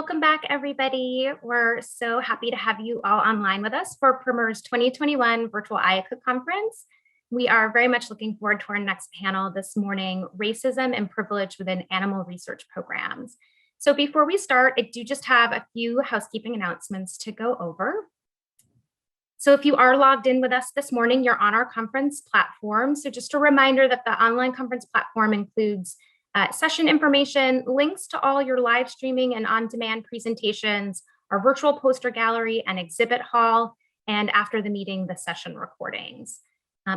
Welcome back, everybody. We're so happy to have you all online with us for PRIMER's 2021 Virtual IACUC Conference. We are very much looking forward to our next panel this morning, Racism and Privilege Within Animal Research Programs. So before we start, I do just have a few housekeeping announcements to go over. So if you are logged in with us this morning, you're on our conference platform. So just a reminder that the online conference platform includes session information, links to all your live streaming and on-demand presentations, our virtual poster gallery and exhibit hall, and after the meeting, the session recordings.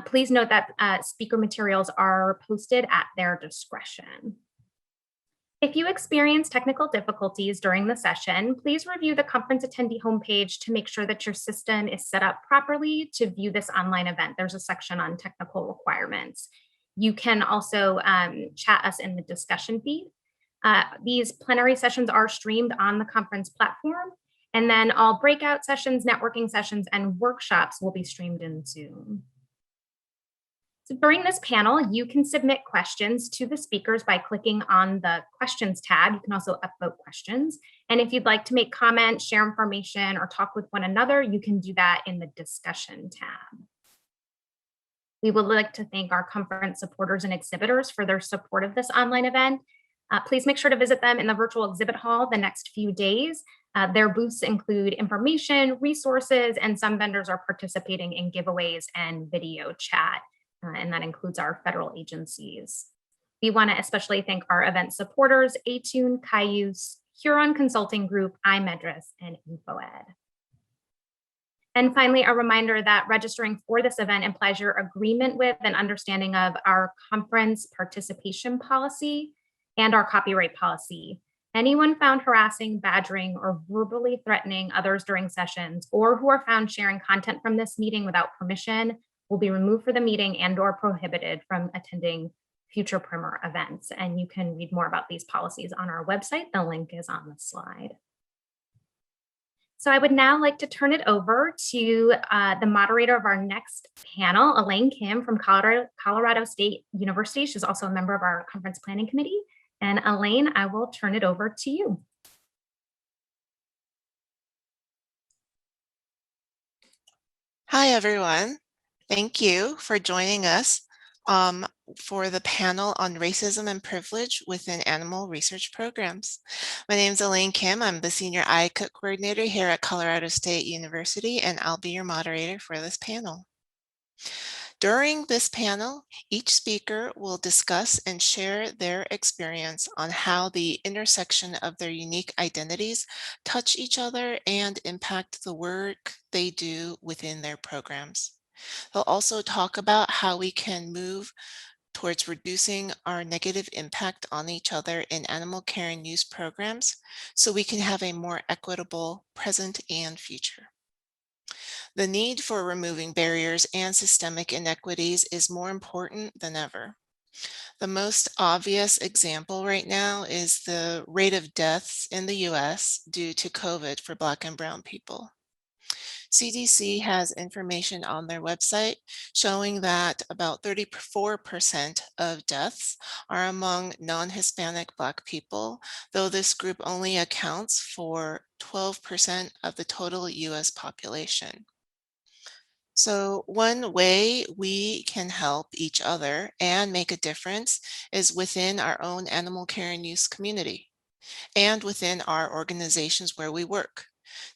Please note that speaker materials are posted at their discretion. If you experience technical difficulties during the session, please review the conference attendee homepage to make sure that your system is set up properly to view this online event. There's a section on technical requirements. You can also chat us in the discussion feed. These plenary sessions are streamed on the conference platform, and then all breakout sessions, networking sessions, and workshops will be streamed in Zoom. So during this panel, you can submit questions to the speakers by clicking on the questions tab. You can also upvote questions. And if you'd like to make comments, share information, or talk with one another, you can do that in the discussion tab. We would like to thank our conference supporters and exhibitors for their support of this online event. Please make sure to visit them in the virtual exhibit hall the next few days. Their booths include information, resources, and some vendors are participating in giveaways and video chat, and that includes our federal agencies. We want to especially thank our event supporters, Attune, Cayuse, Huron Consulting Group, iMedris, and InfoEd. And finally, a reminder that registering for this event implies your agreement with and understanding of our conference participation policy and our copyright policy. Anyone found harassing, badgering, or verbally threatening others during sessions, or who are found sharing content from this meeting without permission, will be removed for the meeting and/or prohibited from attending future PRIMER events. And you can read more about these policies on our website. The link is on the slide. So I would now like to turn it over to the moderator of our next panel, Elaine Kim from Colorado State University. She's also a member of our conference planning committee. And Elaine, I will turn it over to you. Hi, everyone. Thank you for joining us for the panel on racism and privilege within animal research programs. My name is Elaine Kim. I'm the Senior IACUC Coordinator here at Colorado State University, and I'll be your moderator for this panel. During this panel, each speaker will discuss and share their experience on how the intersection of their unique identities touch each other and impact the work they do within their programs. They'll also talk about how we can move towards reducing our negative impact on each other in animal care and use programs so we can have a more equitable present and future. The need for removing barriers and systemic inequities is more important than ever. The most obvious example right now is the rate of deaths in the US due to COVID for Black and Brown people. CDC has information on their website showing that about 34% of deaths are among non-Hispanic Black people, though this group only accounts for 12% of the total US population. So one way we can help each other and make a difference is within our own animal care and use community and within our organizations where we work,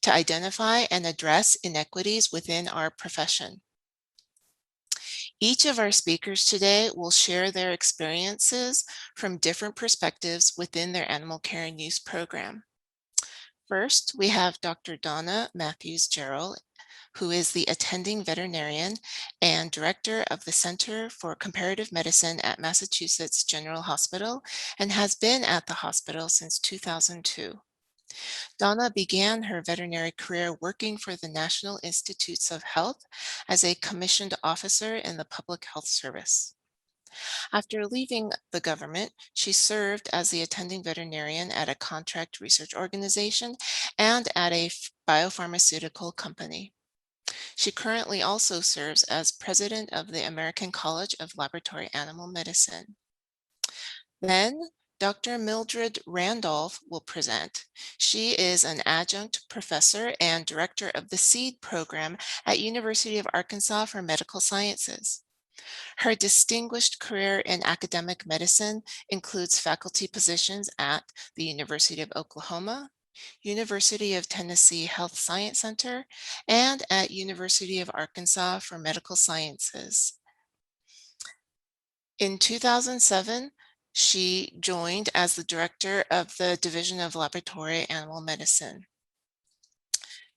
to identify and address inequities within our profession. Each of our speakers today will share their experiences from different perspectives within their animal care and use program. First, we have Dr. Donna Gerald, who is the attending veterinarian and director of the Center for Comparative Medicine at Massachusetts General Hospital and has been at the hospital since 2002. Donna began her veterinary career working for the National Institutes of Health as a commissioned officer in the Public Health Service. After leaving the government, she served as the attending veterinarian at a contract research organization and at a biopharmaceutical company. She currently also serves as president of the American College of Laboratory Animal Medicine. Then Dr. Mildred Randolph will present. She is an adjunct professor and director of the SEED program at University of Arkansas for Medical Sciences. Her distinguished career in academic medicine includes faculty positions at the University of Oklahoma, University of Tennessee Health Science Center, and at University of Arkansas for Medical Sciences. In 2007, she joined as the director of the Division of Laboratory Animal Medicine.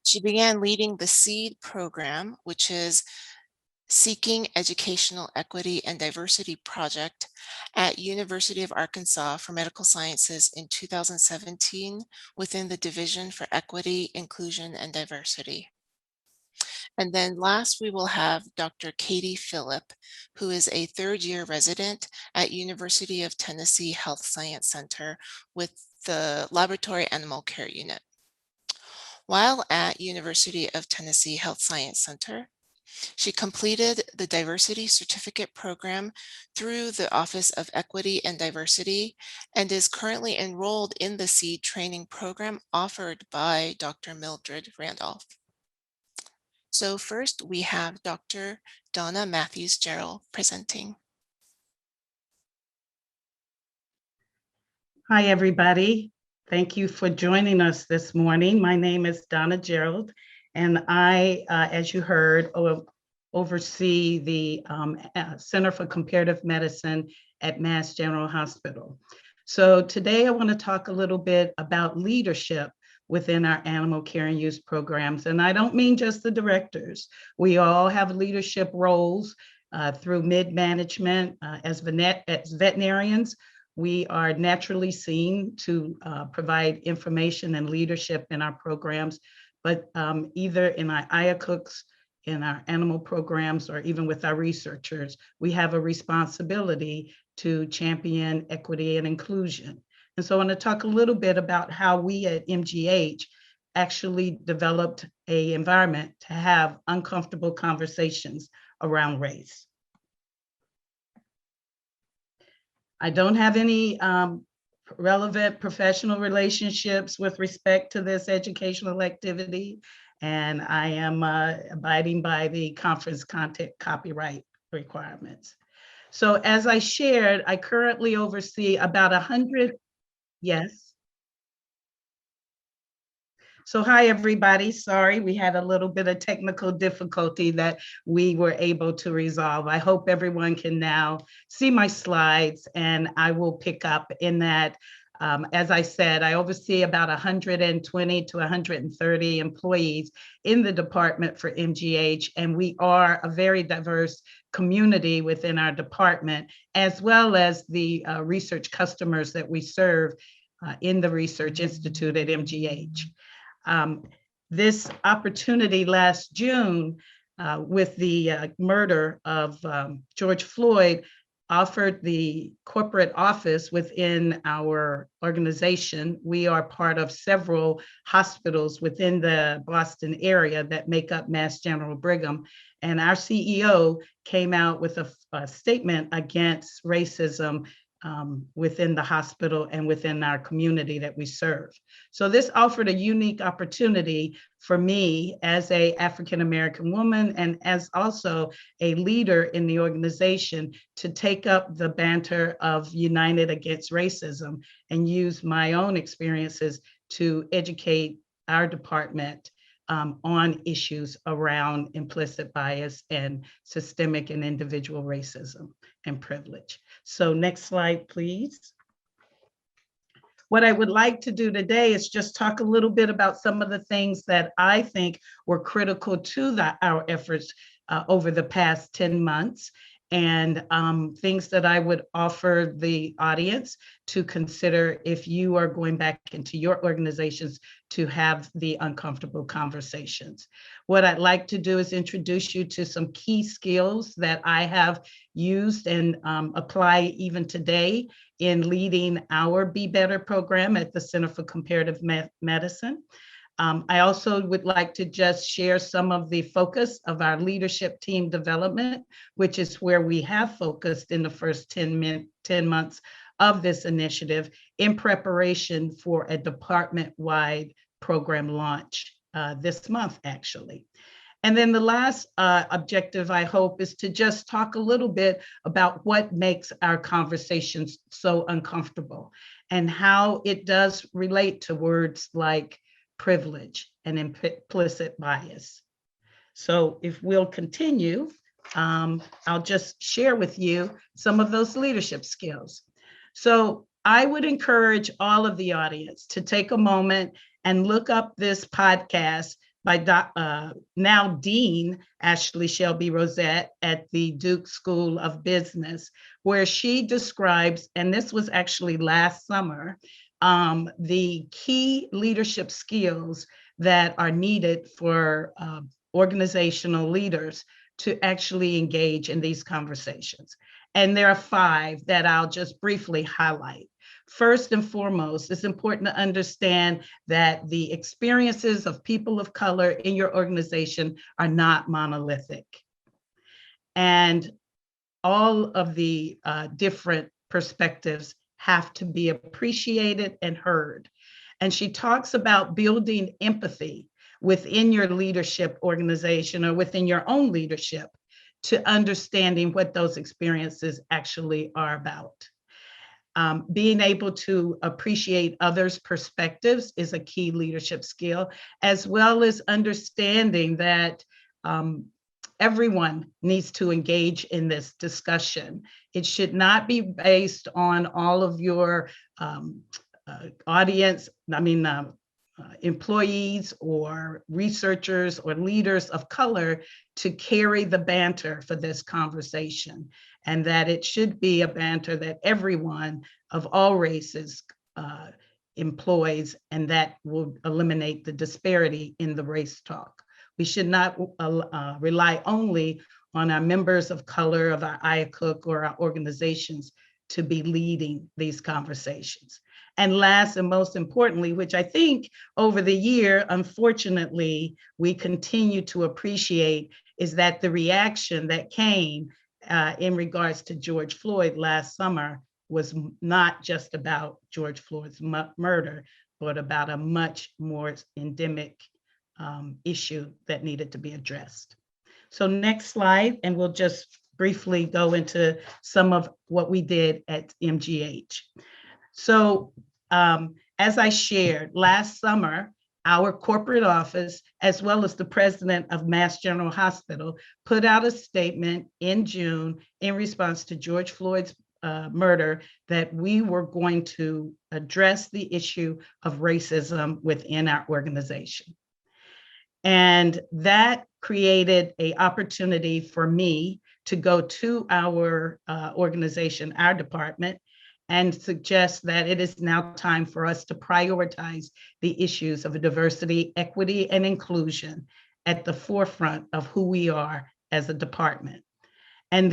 She began leading the SEED program, which is Seeking Educational Equity and Diversity Project at University of Arkansas for Medical Sciences in 2017 within the Division for Equity, Inclusion, and Diversity. And then last, we will have Dr. Katy Phillip, who is a third-year resident at University of Tennessee Health Science Center with the Laboratory Animal Care Unit. While at University of Tennessee Health Science Center, she completed the Diversity Certificate Program through the Office of Equity and Diversity and is currently enrolled in the SEED training program offered by Dr. Mildred Randolph. So first we have Dr. Donna Jarrell presenting. Hi, everybody. Thank you for joining us this morning. My name is Donna Gerald, and I, as you heard, oversee the Center for Comparative Medicine at Mass General Hospital. So today I want to talk a little bit about leadership within our animal care and use programs. And I don't mean just the directors. We all have leadership roles through mid-management. As veterinarians, we are naturally seen to provide information and leadership in our programs, but either in our IACUCs, in our animal programs, or even with our researchers, we have a responsibility to champion equity and inclusion. And so I want to talk a little bit about how we at MGH actually developed an environment to have uncomfortable conversations around race. I don't have any relevant professional relationships with respect to this educational activity, and I am abiding by the conference content copyright requirements. So as I shared, I currently oversee about 100, yes. So hi, everybody. Sorry, we had a little bit of technical difficulty that we were able to resolve. I hope everyone can now see my slides, and I will pick up in that. As I said, I oversee about 120 to 130 employees in the department for MGH, and we are a very diverse community within our department, as well as the research customers that we serve in the Research Institute at MGH. This opportunity last June with the murder of George Floyd offered the corporate office within our organization. We are part of several hospitals within the Boston area that make up Mass General Brigham. And our CEO came out with a statement against racism within the hospital and within our community that we serve. So this offered a unique opportunity for me as an African-American woman and as also a leader in the organization to take up the banter of United Against Racism and use my own experiences to educate our department on issues around implicit bias and systemic and individual racism and privilege. So next slide, please. What I would like to do today is just talk a little bit about some of the things that I think were critical to our efforts over the past 10 months, and things that I would offer the audience to consider if you are going back into your organizations to have the uncomfortable conversations. What I'd like to do is introduce you to some key skills that I have used and apply even today in leading our Be Better program at the Center for Comparative Medicine. I also would like to just share some of the focus of our leadership team development, which is where we have focused in the first 10 months of this initiative in preparation for a department-wide program launch this month, actually. And then the last objective, I hope, is to just talk a little bit about what makes our conversations so uncomfortable and how it does relate to words like privilege and implicit bias. So if we'll continue, I'll just share with you some of those leadership skills. So I would encourage all of the audience to take a moment and look up this podcast by now Dean Ashley Shelby Rosette at the Duke School of Business, where she describes, and this was actually last summer, the key leadership skills that are needed for organizational leaders to actually engage in these conversations. And there are 5 that I'll just briefly highlight. First and foremost, it's important to understand that the experiences of people of color in your organization are not monolithic. And all of the different perspectives have to be appreciated and heard. And she talks about building empathy within your leadership organization or within your own leadership to understanding what those experiences actually are about. Being able to appreciate others' perspectives is a key leadership skill, as well as understanding that everyone needs to engage in this discussion. It should not be based on all of your employees or researchers or leaders of color to carry the banter for this conversation, and that it should be a banter that everyone of all races employs, and that will eliminate the disparity in the race talk. We should not rely only on our members of color of our IACUC or our organizations to be leading these conversations. And last and most importantly, which I think over the year, unfortunately, we continue to appreciate, is that the reaction that came in regards to George Floyd last summer was not just about George Floyd's murder, but about a much more endemic issue that needed to be addressed. So next slide, and we'll just briefly go into some of what we did at MGH. So as I shared last summer, our corporate office, as well as the president of Mass General Hospital, put out a statement in June in response to George Floyd's murder that we were going to address the issue of racism within our organization. And that created an opportunity for me to go to our organization, our department, and suggest that it is now time for us to prioritize the issues of diversity, equity, and inclusion at the forefront of who we are as a department. And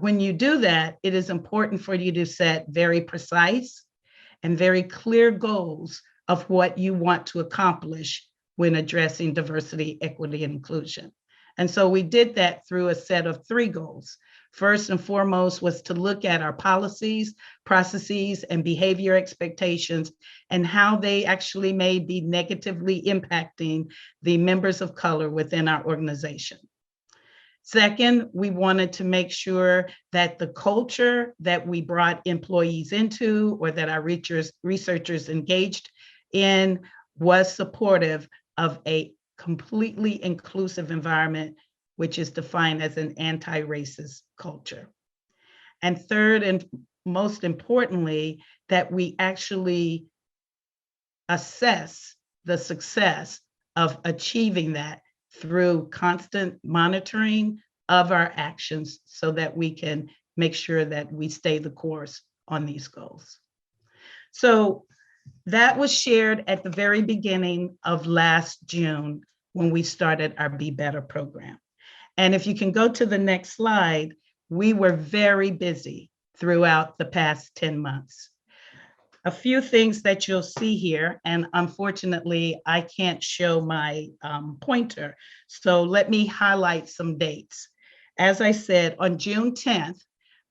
when you do that, it is important for you to set very precise and very clear goals of what you want to accomplish when addressing diversity, equity, and inclusion. And so we did that through a set of 3 goals. First and foremost was to look at our policies, processes, and behavior expectations and how they actually may be negatively impacting the members of color within our organization. Second, we wanted to make sure that the culture that we brought employees into or that our researchers engaged in was supportive of a completely inclusive environment, which is defined as an anti-racist culture. And third, and most importantly, that we actually assess the success of achieving that through constant monitoring of our actions so that we can make sure that we stay the course on these goals. So that was shared at the very beginning of last June when we started our Be Better program. And if you can go to the next slide, we were very busy throughout the past 10 months. A few things that you'll see here, and unfortunately, I can't show my pointer, so let me highlight some dates. As I said, on June 10th,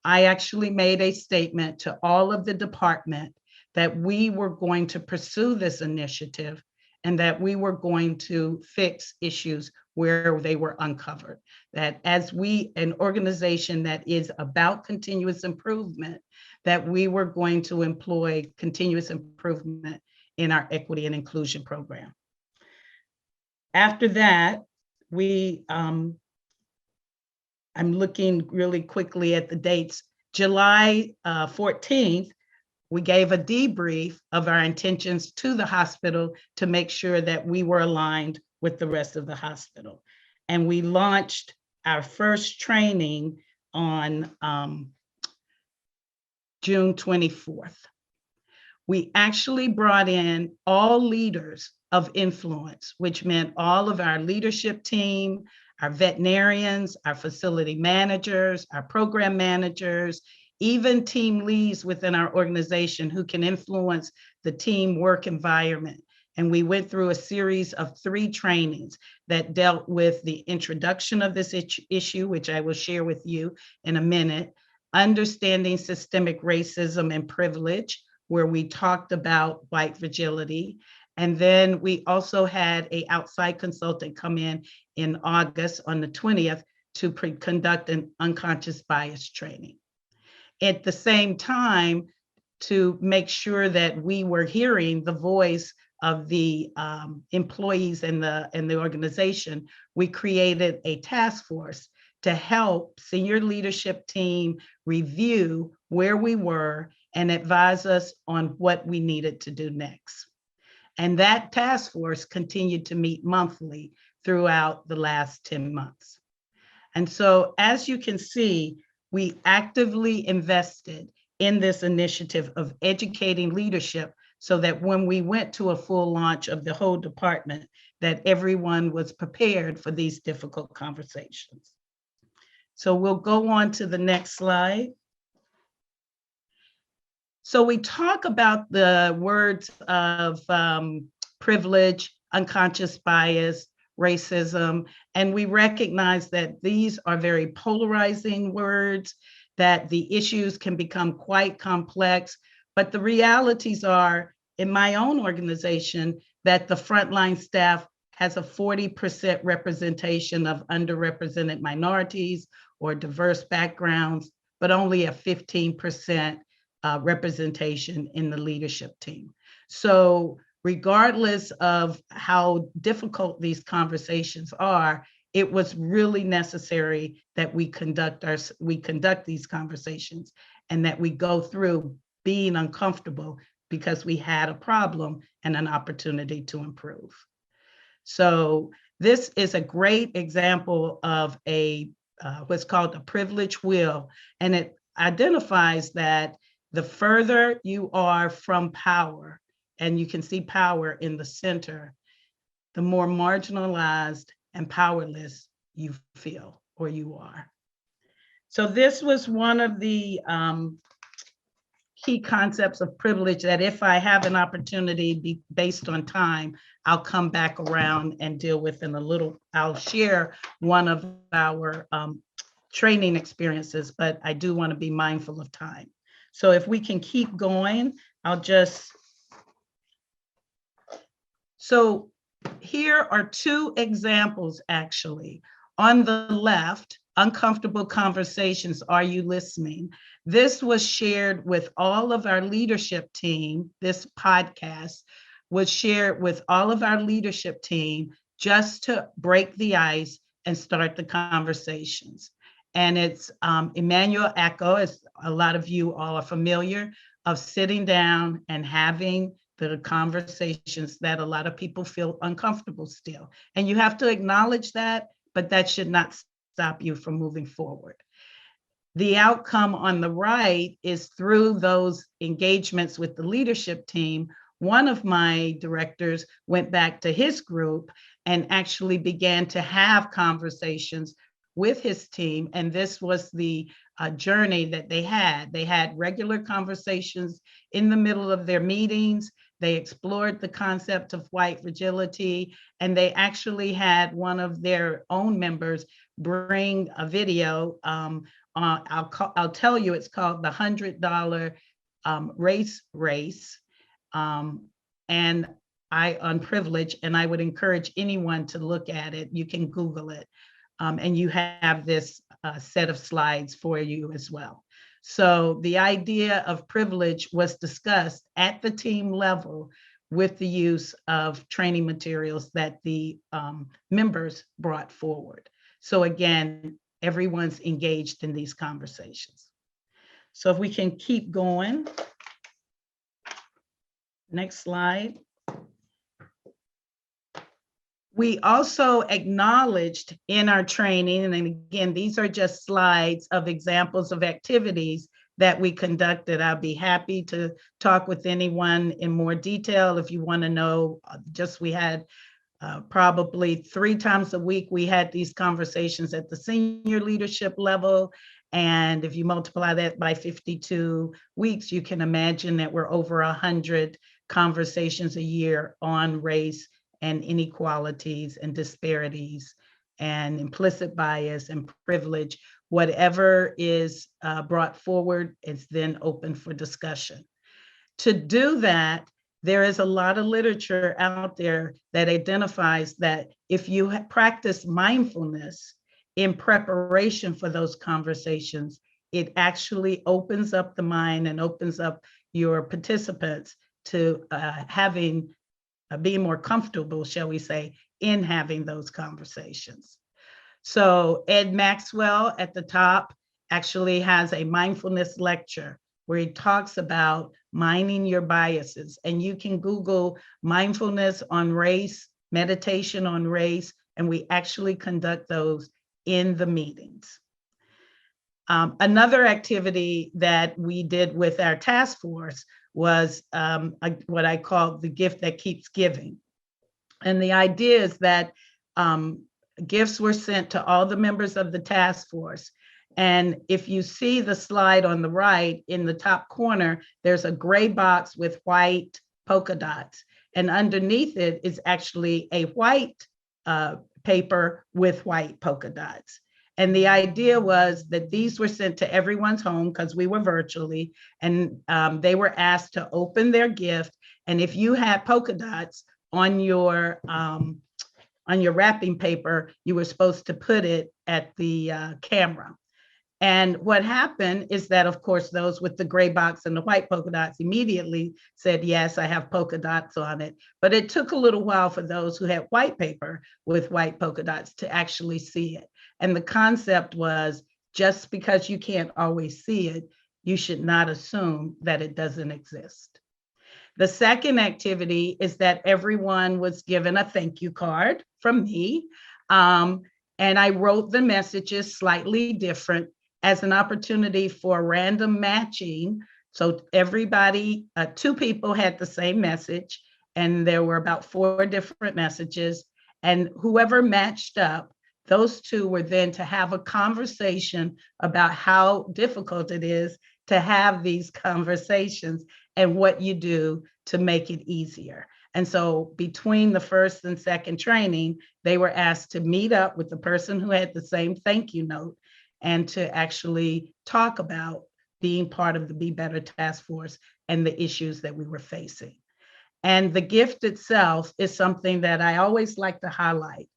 I actually made a statement to all of the department that we were going to pursue this initiative and that we were going to fix issues where they were uncovered. That as an organization that is about continuous improvement, that we were going to employ continuous improvement in our equity and inclusion program. After that, I'm looking really quickly at the dates. July 14th, we gave a debrief of our intentions to the hospital to make sure that we were aligned with the rest of the hospital. And we launched our first training on June 24th. We actually brought in all leaders of influence, which meant all of our leadership team, our veterinarians, our facility managers, our program managers, even team leads within our organization who can influence the team work environment. And we went through a series of 3 trainings that dealt with the introduction of this issue, which I will share with you in a minute, understanding systemic racism and privilege, where we talked about white fragility. And then we also had an outside consultant come in August on the 20th to conduct an unconscious bias training. At the same time, to make sure that we were hearing the voice of the employees in the organization, we created a task force to help senior leadership team review where we were and advise us on what we needed to do next. And that task force continued to meet monthly throughout the last 10 months. And so, as you can see, we actively invested in this initiative of educating leadership so that when we went to a full launch of the whole department, that everyone was prepared for these difficult conversations. So we'll go on to the next slide. So we talk about the words of privilege, unconscious bias, racism, and we recognize that these are very polarizing words, that the issues can become quite complex, but the realities are, in my own organization, that the frontline staff has a 40% representation of underrepresented minorities or diverse backgrounds, but only a 15% representation in the leadership team. So regardless of how difficult these conversations are, it was really necessary that we conduct these conversations and that we go through being uncomfortable because we had a problem and an opportunity to improve. So this is a great example of what's called a privilege wheel, and it identifies that the further you are from power, and you can see power in the center, the more marginalized and powerless you feel or you are. So this was one of the key concepts of privilege that, if I have an opportunity based on time, I'll come back around and deal with in a little. I'll share one of our training experiences, but I do want to be mindful of time. So if we can keep going, so here are 2 examples, actually. On the left, uncomfortable conversations, are you listening? This was shared with all of our leadership team. This podcast was shared with all of our leadership team just to break the ice and start the conversations. And it's Emmanuel Echo, as a lot of you all are familiar, of sitting down and having the conversations that a lot of people feel uncomfortable still. And you have to acknowledge that, but that should not stop you from moving forward. The outcome on the right is through those engagements with the leadership team. One of my directors went back to his group and actually began to have conversations with his team. And this was the journey that they had. They had regular conversations in the middle of their meetings. They explored the concept of white fragility, and they actually had one of their own members bring a video on I'll tell you, it's called the $100 race. And on privilege, and I would encourage anyone to look at it. You can Google it. And you have this set of slides for you as well. So the idea of privilege was discussed at the team level with the use of training materials that the members brought forward. So again, everyone's engaged in these conversations. So if we can keep going. Next slide. We also acknowledged in our training, and again, these are just slides of examples of activities that we conducted. I'll be happy to talk with anyone in more detail if you want to know. We had probably 3 times a week, we had these conversations at the senior leadership level. And if you multiply that by 52 weeks, you can imagine that we're over 100 conversations a year on race and inequalities and disparities and implicit bias and privilege. Whatever is brought forward is then open for discussion. To do that, there is a lot of literature out there that identifies that if you practice mindfulness in preparation for those conversations, it actually opens up the mind and opens up your participants to being more comfortable, shall we say, in having those conversations. So Ed Maxwell at the top actually has a mindfulness lecture where he talks about mining your biases. And you can Google mindfulness on race, meditation on race, and we actually conduct those in the meetings. Another activity that we did with our task force was what I call the gift that keeps giving. And the idea is that gifts were sent to all the members of the task force. And if you see the slide on the right, in the top corner, there's a gray box with white polka dots. And underneath it is actually a white paper with white polka dots. And the idea was that these were sent to everyone's home because we were virtually, and they were asked to open their gift. And if you had polka dots on your wrapping paper, you were supposed to put it at the camera. And what happened is that, of course, those with the gray box and the white polka dots immediately said, yes, I have polka dots on it. But it took a little while for those who had white paper with white polka dots to actually see it. And the concept was, just because you can't always see it, you should not assume that it doesn't exist. The second activity is that everyone was given a thank you card from me. And I wrote the messages slightly different as an opportunity for random matching. So everybody, 2 people had the same message, and there were about 4 different messages. And whoever matched up, those 2 were then to have a conversation about how difficult it is to have these conversations and what you do to make it easier. And so between the first and second training, they were asked to meet up with the person who had the same thank you note and to actually talk about being part of the Be Better Task Force and the issues that we were facing. And the gift itself is something that I always like to highlight.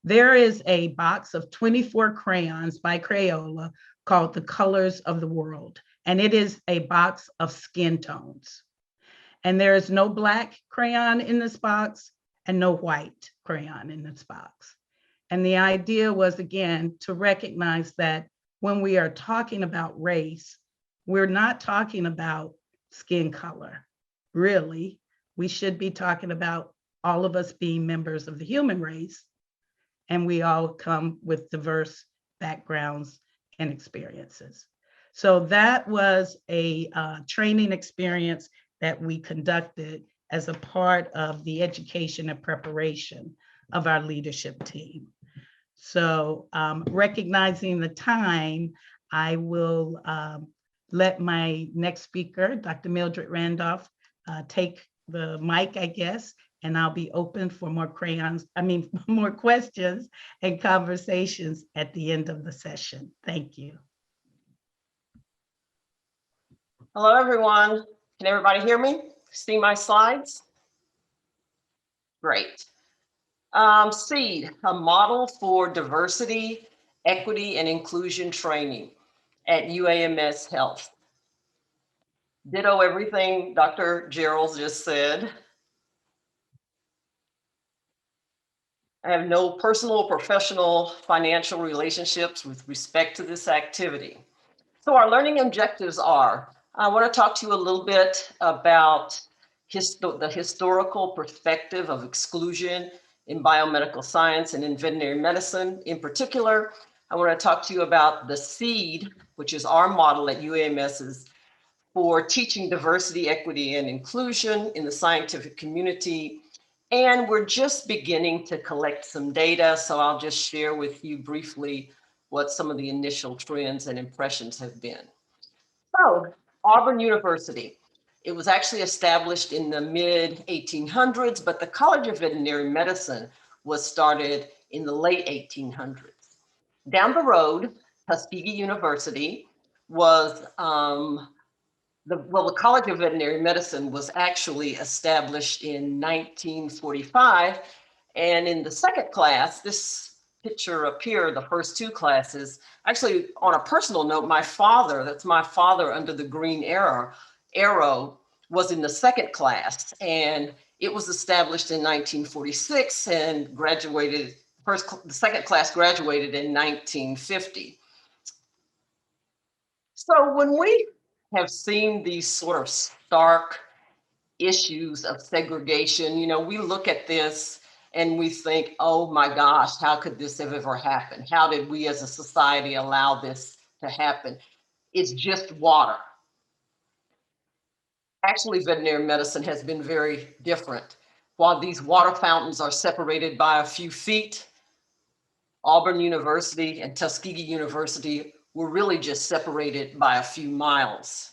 There is a box of 24 crayons by Crayola called The Colors of the World. And it is a box of skin tones. And there is no black crayon in this box and no white crayon in this box. And the idea was, again, to recognize that when we are talking about race, we're not talking about skin color. Really, we should be talking about all of us being members of the human race, and we all come with diverse backgrounds and experiences. So that was a training experience that we conducted as a part of the education and preparation of our leadership team. So recognizing the time, I will let my next speaker, Dr. Mildred Randolph, take the mic, I guess, and I'll be open for more more questions and conversations at the end of the session. Thank you. Hello, everyone. Can everybody hear me? See my slides? Great. SEED, a model for diversity, equity, and inclusion training at UAMS Health. Ditto everything Dr. Gerald just said. I have no personal or professional financial relationships with respect to this activity. So our learning objectives are, I want to talk to you a little bit about the historical perspective of exclusion in biomedical science and in veterinary medicine. In particular, I want to talk to you about the SEED, which is our model at UAMS's for teaching diversity, equity, and inclusion in the scientific community. And we're just beginning to collect some data, so I'll just share with you briefly what some of the initial trends and impressions have been. So, Auburn University. It was actually established in the mid 1800s, but the College of Veterinary Medicine was started in the late 1800s. Down the road, Tuskegee University was, the College of Veterinary Medicine was actually established in 1945. And in the second class, this picture up here, the first two classes, actually on a personal note, my father, that's my father under the green arrow, was in the second class, and it was established in 1946 and graduated, the second class graduated in 1950. So when we have seen these sort of stark issues of segregation, you know, we look at this and we think, oh my gosh, how could this have ever happened? How did we as a society allow this to happen? It's just water. Actually, veterinary medicine has been very different. While these water fountains are separated by a few feet, Auburn University and Tuskegee University were really just separated by a few miles.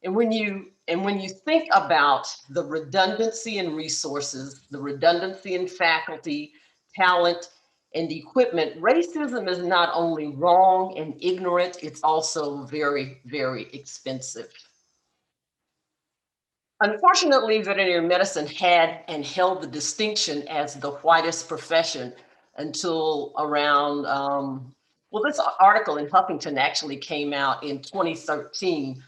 And when you think about the redundancy in resources, the redundancy in faculty, talent, and equipment, racism is not only wrong and ignorant, it's also very, very expensive. Unfortunately, veterinary medicine had and held the distinction as the whitest profession until around, well, this article in Huffington actually came out in 2013.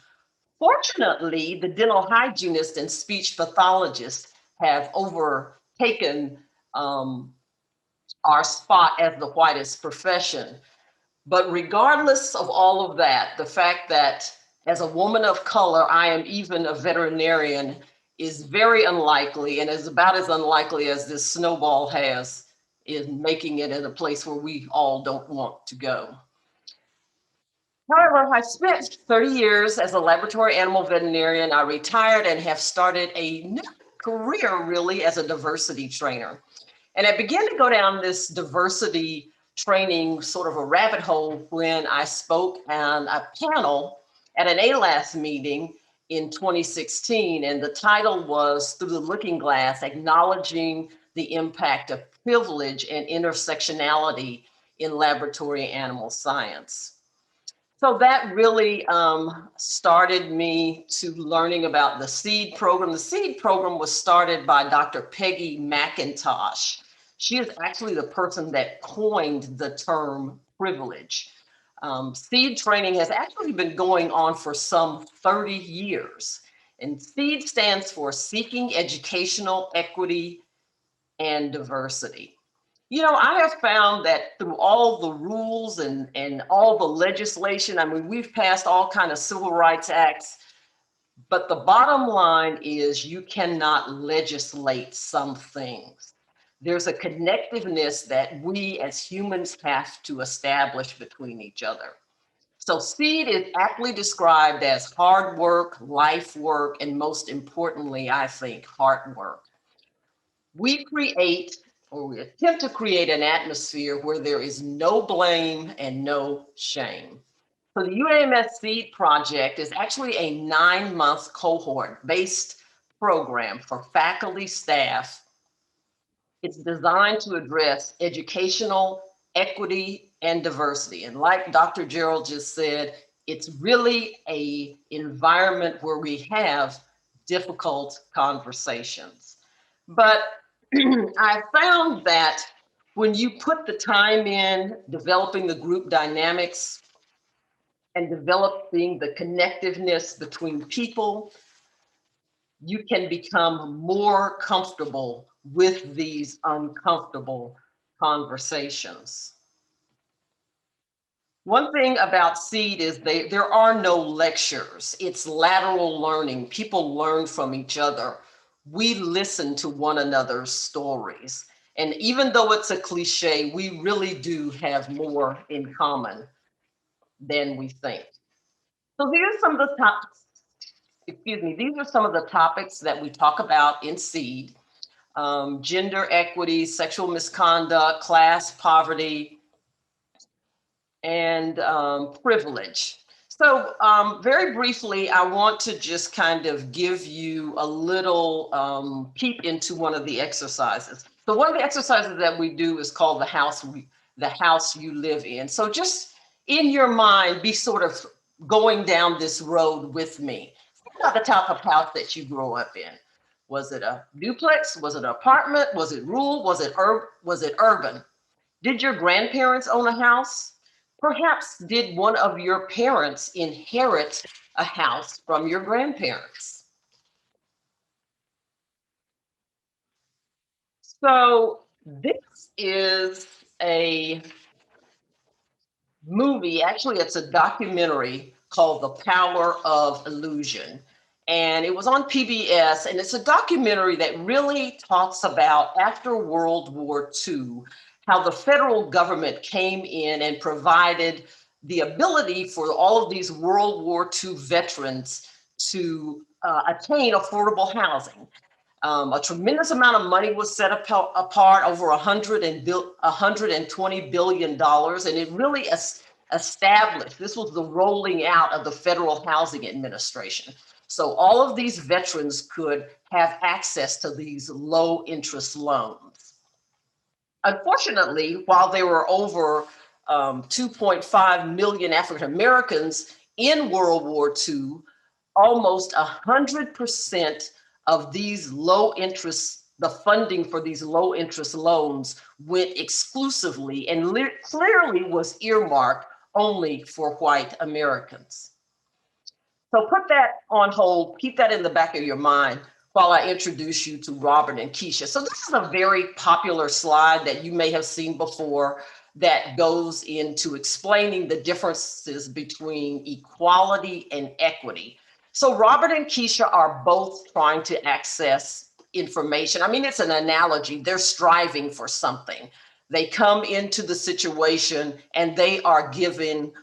Fortunately, the dental hygienist and speech pathologist have overtaken our spot as the whitest profession. But regardless of all of that, the fact that as a woman of color, I am even a veterinarian is very unlikely, and is about as unlikely as this snowball has in making it in a place where we all don't want to go. However, I spent 30 years as a laboratory animal veterinarian. I retired and have started a new career really as a diversity trainer. And I began to go down this diversity training sort of a rabbit hole when I spoke on a panel at an ALAS meeting in 2016. And the title was Through the Looking Glass, Acknowledging the Impact of Privilege and Intersectionality in Laboratory Animal Science. So that really started me to learning about the SEED program. The SEED program was started by Dr. Peggy Mcintosh. She is actually the person that coined the term privilege. SEED training has actually been going on for some 30 years. And SEED stands for Seeking Educational Equity and Diversity. You know, I have found that through all the rules and all the legislation, I mean, we've passed all kinds of civil rights acts, but the bottom line is you cannot legislate some things. There's a connectiveness that we as humans have to establish between each other. So SEED is aptly described as hard work, life work, and most importantly, I think, heart work. We attempt to create an atmosphere where there is no blame and no shame. So the UAMS SEED project is actually a 9-month cohort-based program for faculty, staff. It's designed to address educational equity and diversity. And like Dr. Gerald just said, It's really an environment where we have difficult conversations. But I found that when you put the time in developing the group dynamics and developing the connectiveness between people, you can become more comfortable with these uncomfortable conversations. One thing about SEED is there are no lectures. It's lateral learning. People learn from each other. We listen to one another's stories. And even though it's a cliche, we really do have more in common than we think. So these are some of the topics, these are some of the topics that we talk about in SEED. Gender equity, sexual misconduct, class, poverty, and privilege. So very briefly, I want to just kind of give you a little peep into one of the exercises. So one of the exercises that we do is called the house you live in. So just in your mind, be sort of going down this road with me. Think about the type of house that you grew up in. Was it a duplex? Was it an apartment? Was it rural? Was it urban? Did your grandparents own a house? Perhaps did one of your parents inherit a house from your grandparents? So this is a movie, actually it's a documentary called The Power of Illusion. And it was on PBS, and it's a documentary that really talks about after World War II, how the federal government came in and provided the ability for all of these World War II veterans to attain affordable housing. A tremendous amount of money was set apart, over $120 billion, and it really established, this was the rolling out of the Federal Housing Administration. So all of these veterans could have access to these low interest loans. Unfortunately, while there were over 2.5 million African Americans in World War II, almost 100% of these low interest, the funding for these low interest loans went exclusively and clearly was earmarked only for white Americans. So put that on hold, keep that in the back of your mind while I introduce you to Robert and Keisha. So this is a very popular slide that you may have seen before that goes into explaining the differences between equality and equity. So Robert and Keisha are both trying to access information. I mean, it's an analogy. They're striving for something. They come into the situation and they are given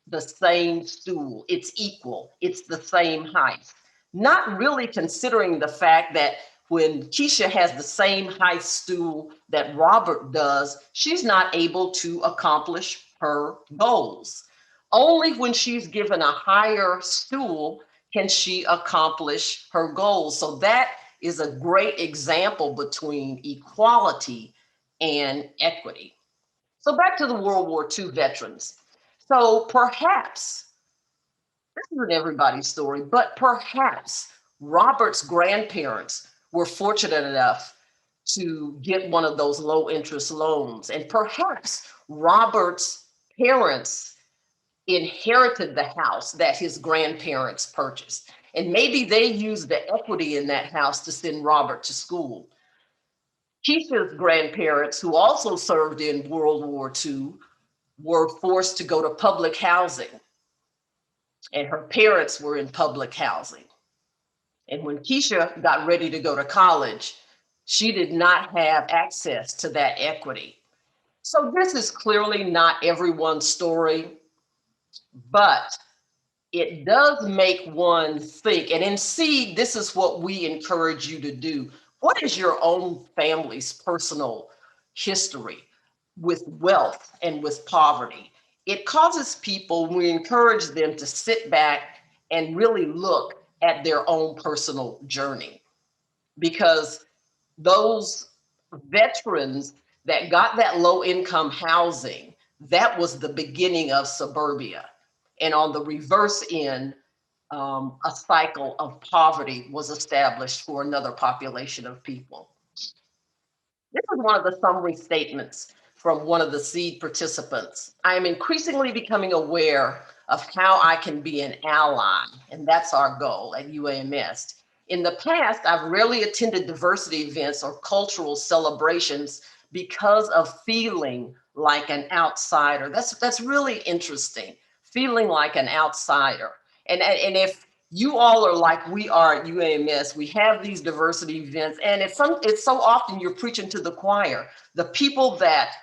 the same stool. It's equal. It's the same height. Not really considering the fact that when Keisha has the same height stool that Robert does, she's not able to accomplish her goals. Only when she's given a higher stool can she accomplish her goals. So that is a great example between equality and equity. So back to the World War II veterans. So perhaps, this isn't everybody's story, but perhaps Robert's grandparents were fortunate enough to get one of those low interest loans. And perhaps Robert's parents inherited the house that his grandparents purchased. And maybe they used the equity in that house to send Robert to school. Keisha's grandparents, who also served in World War II, were forced to go to public housing. And her parents were in public housing. And when Keisha got ready to go to college, she did not have access to that equity. So this is clearly not everyone's story, but it does make one think. And in SEED, this is what we encourage you to do. What is your own family's personal history with wealth and with poverty? It causes people, we encourage them to sit back and really look at their own personal journey, because those veterans that got that low income housing, that was the beginning of suburbia. And on the reverse end, a cycle of poverty was established for another population of people. This is one of the summary statements from one of the seed participants. I am increasingly becoming aware of how I can be an ally, and that's our goal at UAMS. In the past, I've rarely attended diversity events or cultural celebrations because of feeling like an outsider. That's really interesting, feeling like an outsider. And if you all are like we are at UAMS, we have these diversity events, and it's so often you're preaching to the choir. The people that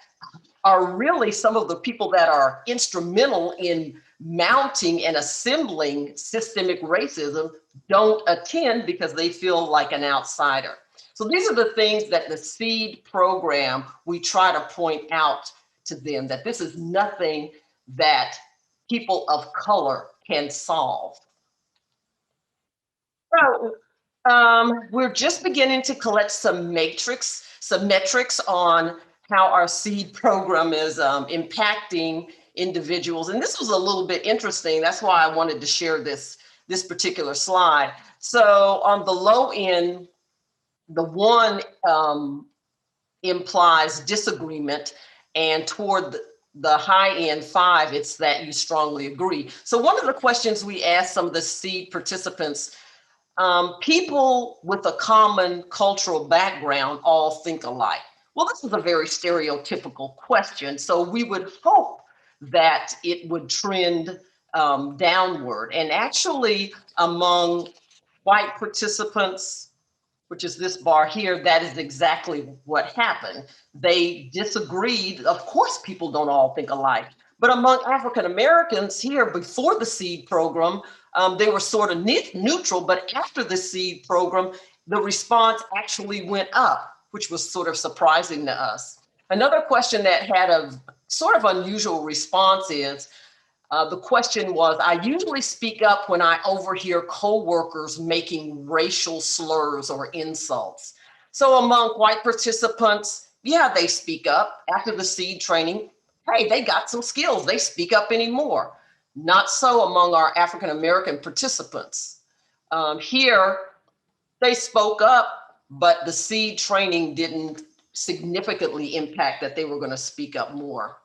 are really some of the people that are instrumental in mounting and assembling systemic racism don't attend because they feel like an outsider. So these are the things that the SEED program, we try to point out to them, that this is nothing that people of color can solve. So we're just beginning to collect some metrics on how our SEED program is impacting individuals. And this was a little bit interesting. That's why I wanted to share this particular slide. So on the low end, the 1 implies disagreement, and toward the high end 5, it's that you strongly agree. So one of the questions we asked some of the SEED participants, people with a common cultural background all think alike. Well, this is a very stereotypical question, so we would hope that it would trend downward. And actually, among white participants, which is this bar here, that is exactly what happened. They disagreed. Of course, people don't all think alike. But among African Americans here, before the SEED program, they were sort of neutral, but after the SEED program, the response actually went up, which was sort of surprising to us. Another question that had a sort of unusual response is, the question was, I usually speak up when I overhear coworkers making racial slurs or insults. So among white participants, yeah, they speak up. After the SEED training, hey, they got some skills, they speak up anymore. Not so among our African American participants. Here, they spoke up, but the SEED training didn't significantly impact that they were going to speak up more.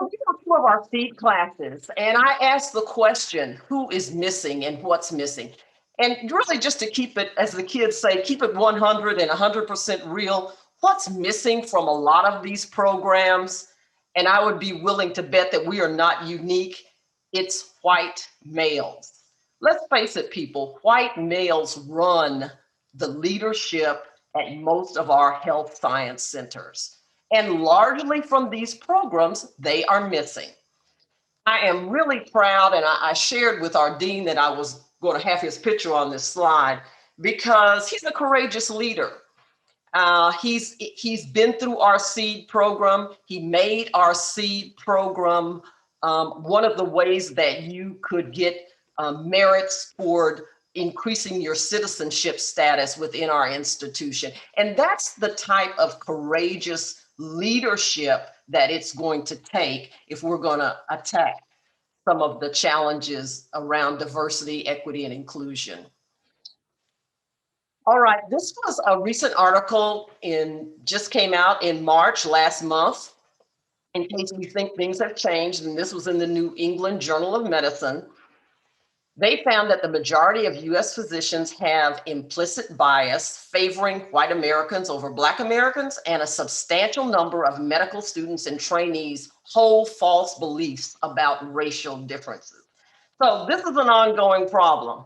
So these are 2 of our SEED classes, and I asked the question, who is missing and what's missing? And really just to keep it, as the kids say, keep it 100 and 100% real, what's missing from a lot of these programs, and I would be willing to bet that we are not unique, it's white males. Let's face it, people, white males run the leadership at most of our health science centers. And largely from these programs, they are missing. I am really proud, and I shared with our dean that I was going to have his picture on this slide because he's a courageous leader. He's been through our SEED program. He made our SEED program one of the ways that you could get merits toward increasing your citizenship status within our institution. And that's the type of courageous leadership that it's going to take if we're going to attack some of the challenges around diversity, equity, and inclusion. All right, this was a recent article just came out in March last month, in case we think things have changed, and this was in the New England Journal of Medicine. They found that the majority of US physicians have implicit bias favoring white Americans over Black Americans, and a substantial number of medical students and trainees hold false beliefs about racial differences. So this is an ongoing problem.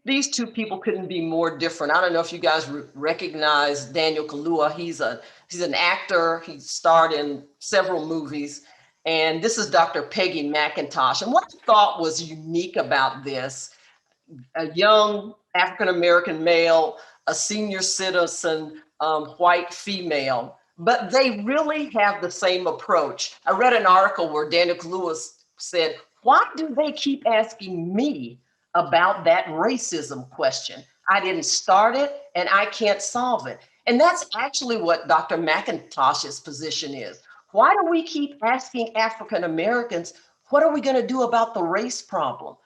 These 2 people couldn't be more different. I don't know if you guys recognize Daniel Kaluuya. He's an actor. He starred in several movies. And this is Dr. Peggy Mcintosh. And what I thought was unique about this, a young African-American male, a senior citizen, white female, but they really have the same approach. I read an article where Daniel Kaluuya said, why do they keep asking me about that racism question? I didn't start it and I can't solve it. And that's actually what Dr. Mcintosh's position is. Why do we keep asking African Americans, what are we going to do about the race problem?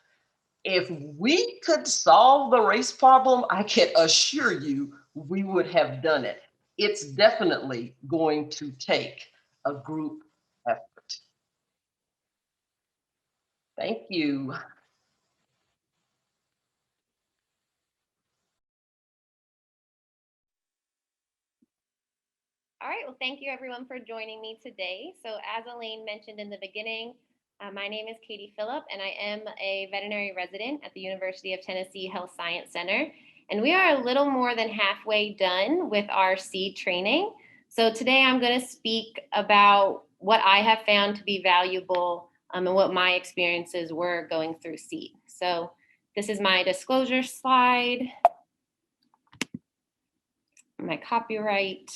If we could solve the race problem, I can assure you we would have done it. It's definitely going to take a group effort. Thank you. All right, well, thank you everyone for joining me today. So as Elaine mentioned in the beginning, my name is Katie Phillip, and I am a veterinary resident at the University of Tennessee Health Science Center. And we are a little more than halfway done with our seed training. So today I'm going to speak about what I have found to be valuable and what my experiences were going through seed. So this is my disclosure slide, my copyright.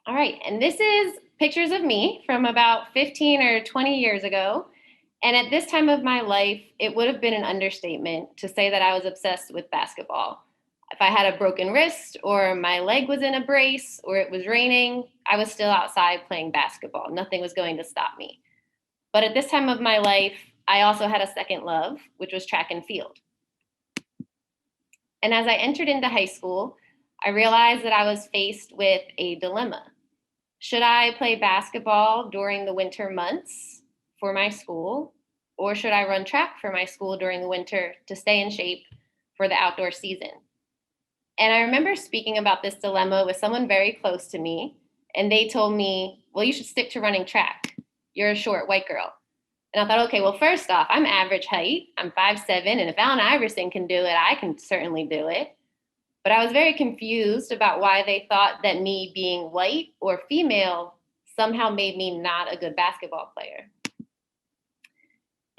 All right, and this is pictures of me from about 15 or 20 years ago. And at this time of my life, it would have been an understatement to say that I was obsessed with basketball. If I had a broken wrist or my leg was in a brace or it was raining, I was still outside playing basketball. Nothing was going to stop me. But at this time of my life, I also had a second love, which was track and field. And as I entered into high school, I realized that I was faced with a dilemma. Should I play basketball during the winter months for my school, or should I run track for my school during the winter to stay in shape for the outdoor season? And I remember speaking about this dilemma with someone very close to me, and they told me, well, you should stick to running track. You're a short white girl. And I thought, okay, well, first off, I'm average height. I'm 5'7", and if Allen Iverson can do it, I can certainly do it. But I was very confused about why they thought that me being white or female somehow made me not a good basketball player.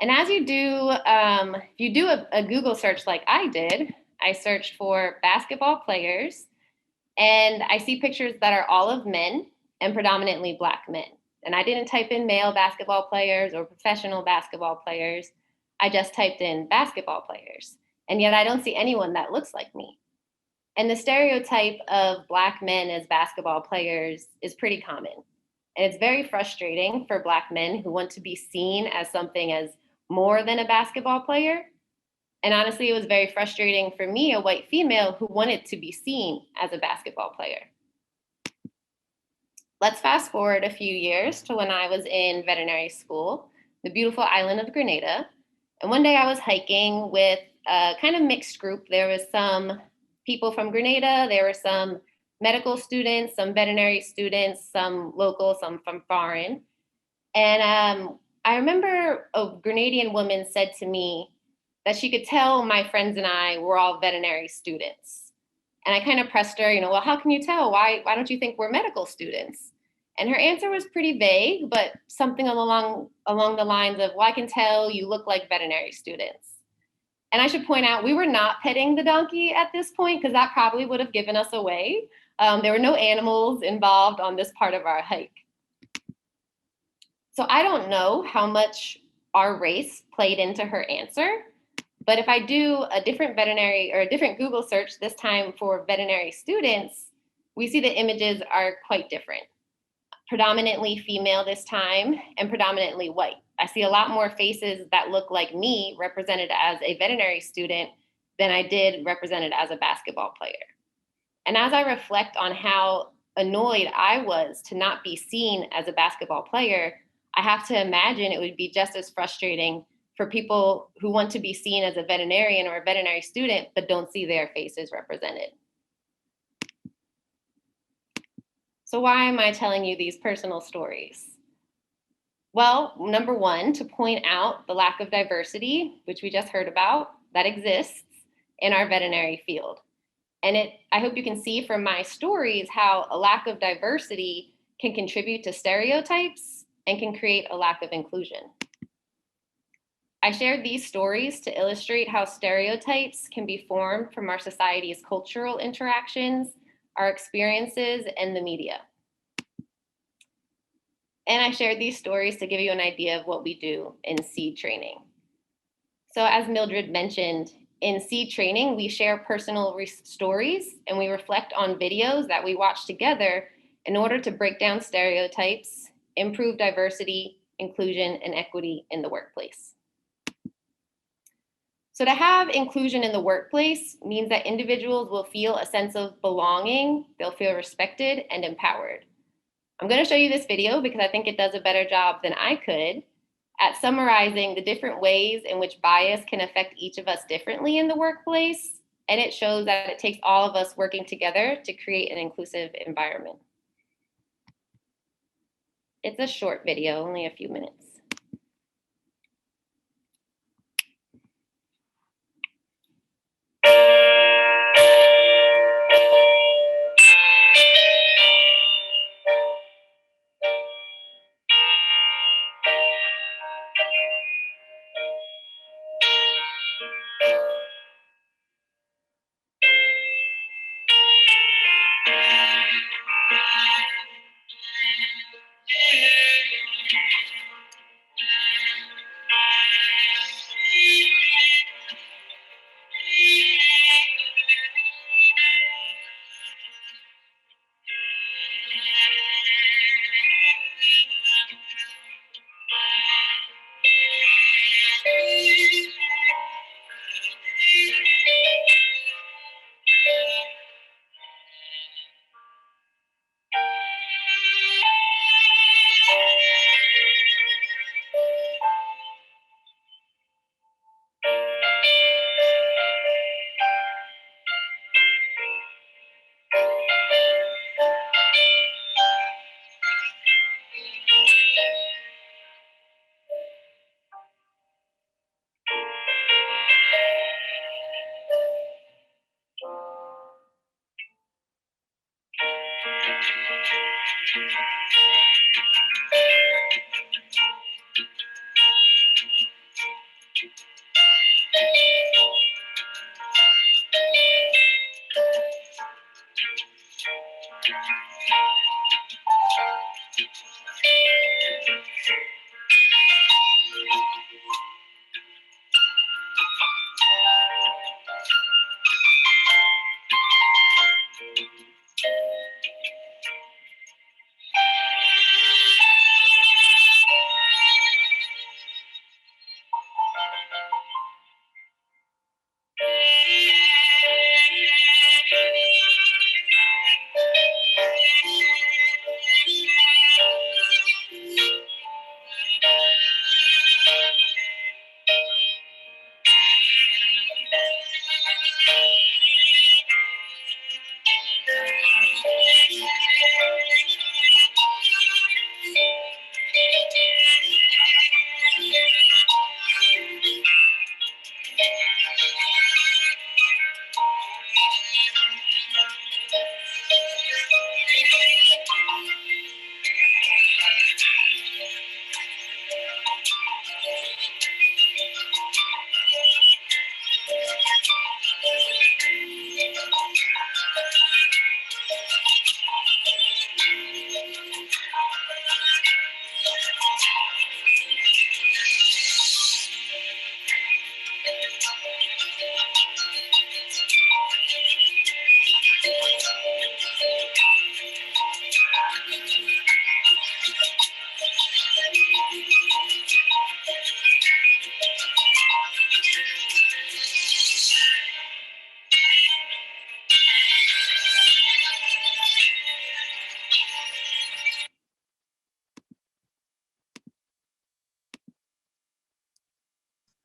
And as you do, if you do a Google search like I did, I searched for basketball players, and I see pictures that are all of men and predominantly Black men. And I didn't type in male basketball players or professional basketball players. I just typed in basketball players. And yet I don't see anyone that looks like me. And the stereotype of Black men as basketball players is pretty common. And it's very frustrating for Black men who want to be seen as something as more than a basketball player. And honestly, it was very frustrating for me, a white female who wanted to be seen as a basketball player. Let's fast forward a few years to when I was in veterinary school, the beautiful island of Grenada. And one day I was hiking with a kind of mixed group. There was some people from Grenada, there were some medical students, some veterinary students, some local, some from foreign. And I remember a Grenadian woman said to me that she could tell my friends and I were all veterinary students. And I kind of pressed her, well, how can you tell? Why don't you think we're medical students? And her answer was pretty vague, but something along the lines of, well, I can tell you look like veterinary students. And I should point out, we were not petting the donkey at this point, because that probably would have given us away. There were no animals involved on this part of our hike. So I don't know how much our race played into her answer, but if I do a different veterinary or a different Google search, this time for veterinary students, we see the images are quite different. Predominantly female this time and predominantly white. I see a lot more faces that look like me represented as a veterinary student than I did represented as a basketball player. And as I reflect on how annoyed I was to not be seen as a basketball player, I have to imagine it would be just as frustrating for people who want to be seen as a veterinarian or a veterinary student, but don't see their faces represented. So why am I telling you these personal stories? Well, number one, to point out the lack of diversity, which we just heard about, that exists in our veterinary field. And I hope you can see from my stories how a lack of diversity can contribute to stereotypes and can create a lack of inclusion. I shared these stories to illustrate how stereotypes can be formed from our society's cultural interactions, our experiences, and the media. And I shared these stories to give you an idea of what we do in seed training. So as Mildred mentioned, in seed training, we share personal stories and we reflect on videos that we watch together, in order to break down stereotypes, improve diversity, inclusion, and equity in the workplace. So to have inclusion in the workplace means that individuals will feel a sense of belonging, they'll feel respected and empowered. I'm going to show you this video because I think it does a better job than I could at summarizing the different ways in which bias can affect each of us differently in the workplace. And it shows that it takes all of us working together to create an inclusive environment. It's a short video, only a few minutes.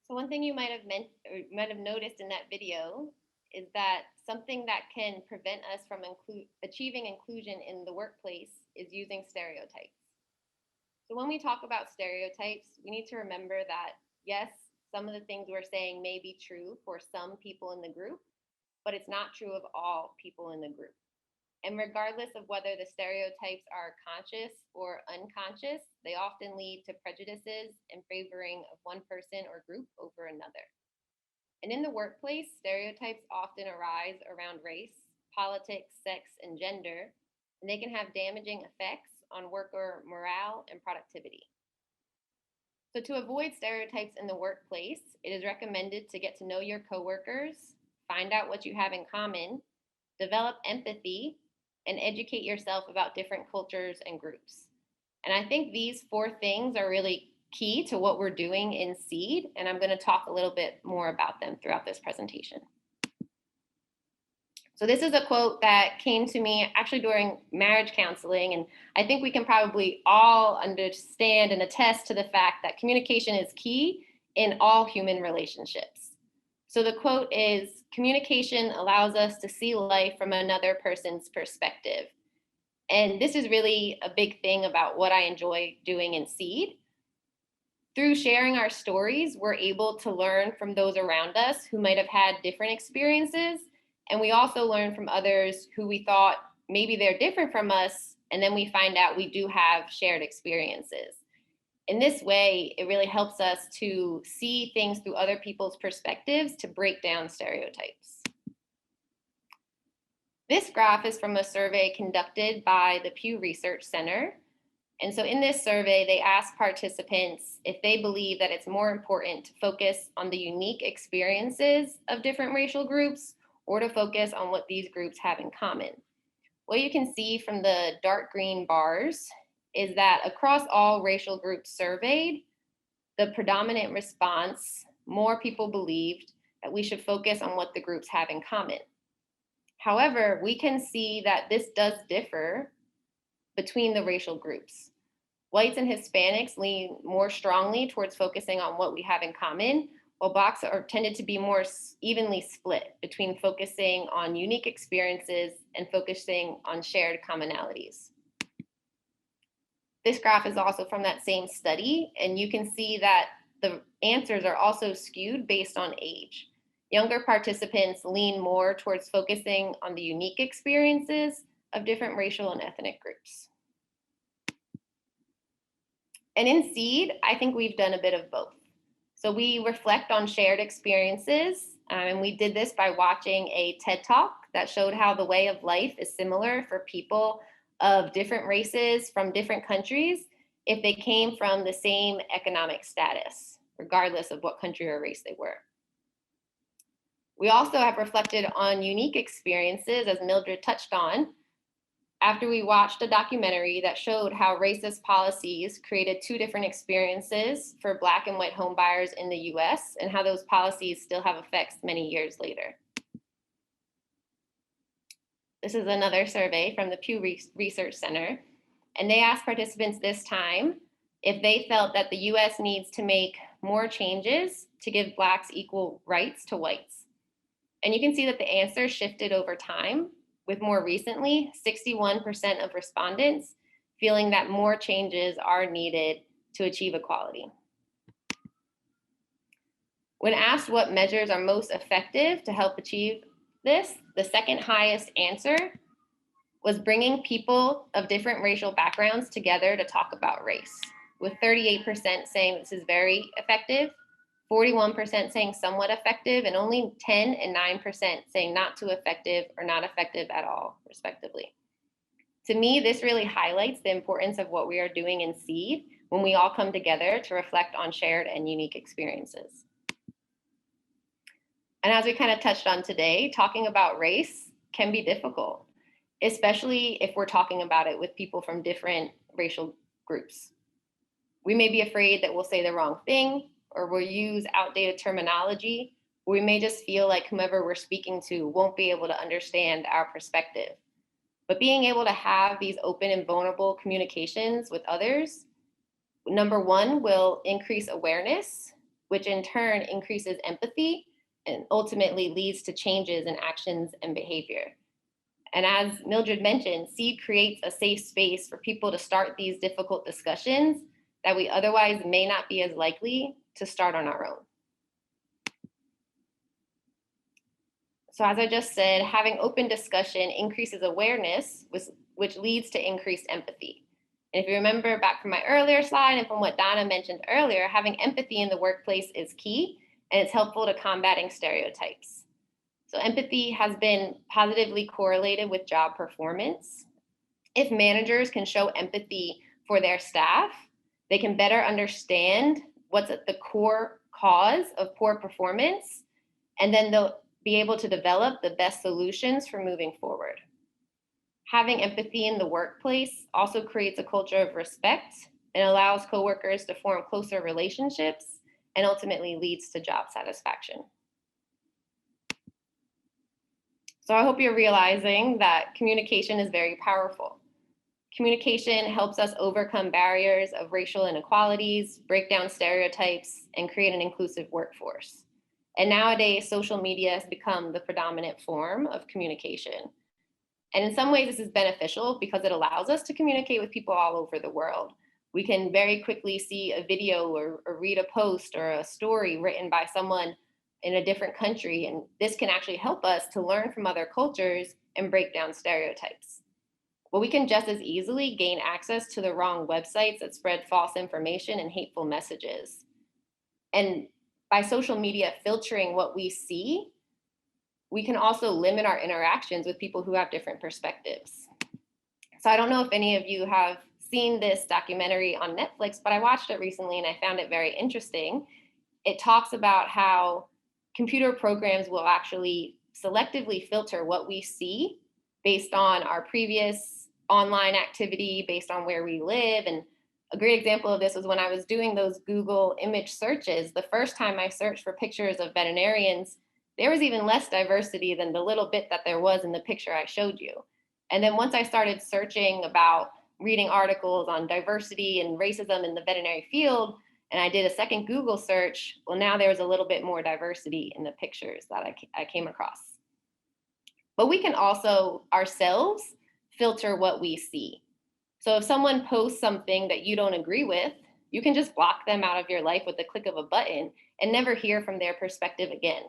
So one thing you might have noticed in that video is that something that can prevent us from achieving inclusion in the workplace is using stereotypes. So when we talk about stereotypes, we need to remember that, yes, some of the things we're saying may be true for some people in the group, but it's not true of all people in the group. And regardless of whether the stereotypes are conscious or unconscious, they often lead to prejudices and favoring of one person or group over another. And in the workplace, stereotypes often arise around race, politics, sex, and gender, and they can have damaging effects on worker morale and productivity. So to avoid stereotypes in the workplace, it is recommended to get to know your coworkers, find out what you have in common, develop empathy, and educate yourself about different cultures and groups. And I think these 4 things are really key to what we're doing in SEED, and I'm going to talk a little bit more about them throughout this presentation. So this is a quote that came to me actually during marriage counseling, and I think we can probably all understand and attest to the fact that communication is key in all human relationships. So the quote is, "Communication allows us to see life from another person's perspective." And this is really a big thing about what I enjoy doing in SEED. Through sharing our stories, we're able to learn from those around us who might have had different experiences. And we also learn from others who we thought maybe they're different from us, and then we find out we do have shared experiences. In this way, it really helps us to see things through other people's perspectives to break down stereotypes. This graph is from a survey conducted by the Pew Research Center. And so in this survey, they asked participants if they believe that it's more important to focus on the unique experiences of different racial groups or to focus on what these groups have in common. What you can see from the dark green bars is that across all racial groups surveyed, the predominant response, more people believed that we should focus on what the groups have in common. However, we can see that this does differ between the racial groups. Whites and Hispanics lean more strongly towards focusing on what we have in common, while Blacks are tended to be more evenly split between focusing on unique experiences and focusing on shared commonalities. This graph is also from that same study, and you can see that the answers are also skewed based on age. Younger participants lean more towards focusing on the unique experiences of different racial and ethnic groups. And in SEED, I think we've done a bit of both. So we reflect on shared experiences, and we did this by watching a TED Talk that showed how the way of life is similar for people of different races from different countries if they came from the same economic status, regardless of what country or race they were. We also have reflected on unique experiences, as Mildred touched on, after we watched a documentary that showed how racist policies created 2 different experiences for Black and white homebuyers in the US, and how those policies still have effects many years later. This is another survey from the Pew Research Center, and they asked participants this time if they felt that the US needs to make more changes to give Blacks equal rights to whites. And you can see that the answer shifted over time, with more recently 61% of respondents feeling that more changes are needed to achieve equality. When asked what measures are most effective to help achieve this, the second highest answer was bringing people of different racial backgrounds together to talk about race, with 38% saying this is very effective, 41% saying somewhat effective, and only 10 and 9% saying not too effective or not effective at all, respectively. To me, this really highlights the importance of what we are doing in SEED when we all come together to reflect on shared and unique experiences. And as we kind of touched on today, talking about race can be difficult, especially if we're talking about it with people from different racial groups. We may be afraid that we'll say the wrong thing, or we'll use outdated terminology, or we may just feel like whomever we're speaking to won't be able to understand our perspective. But being able to have these open and vulnerable communications with others, number one, will increase awareness, which in turn increases empathy and ultimately leads to changes in actions and behavior. And as Mildred mentioned, SEED creates a safe space for people to start these difficult discussions that we otherwise may not be as likely to start on our own. So as I just said, having open discussion increases awareness, which leads to increased empathy. And if you remember back from my earlier slide and from what Donna mentioned earlier, having empathy in the workplace is key, and it's helpful to combating stereotypes. So empathy has been positively correlated with job performance. If managers can show empathy for their staff, they can better understand what's at the core cause of poor performance, and then they'll be able to develop the best solutions for moving forward. Having empathy in the workplace also creates a culture of respect and allows coworkers to form closer relationships and ultimately leads to job satisfaction. So I hope you're realizing that communication is very powerful. Communication helps us overcome barriers of racial inequalities, break down stereotypes, and create an inclusive workforce. And nowadays, social media has become the predominant form of communication. And in some ways, this is beneficial because it allows us to communicate with people all over the world. We can very quickly see a video or read a post or a story written by someone in a different country. And this can actually help us to learn from other cultures and break down stereotypes. But we can just as easily gain access to the wrong websites that spread false information and hateful messages. And by social media filtering what we see, we can also limit our interactions with people who have different perspectives. So I don't know if any of you have seen this documentary on Netflix, but I watched it recently and I found it very interesting. It talks about how computer programs will actually selectively filter what we see based on our previous online activity, based on where we live. And a great example of this was when I was doing those Google image searches. The first time I searched for pictures of veterinarians, there was even less diversity than the little bit that there was in the picture I showed you. And then once I started searching about reading articles on diversity and racism in the veterinary field, and I did a second Google search, well, now there's a little bit more diversity in the pictures that I came across. But we can also ourselves filter what we see. So if someone posts something that you don't agree with, you can just block them out of your life with the click of a button and never hear from their perspective again.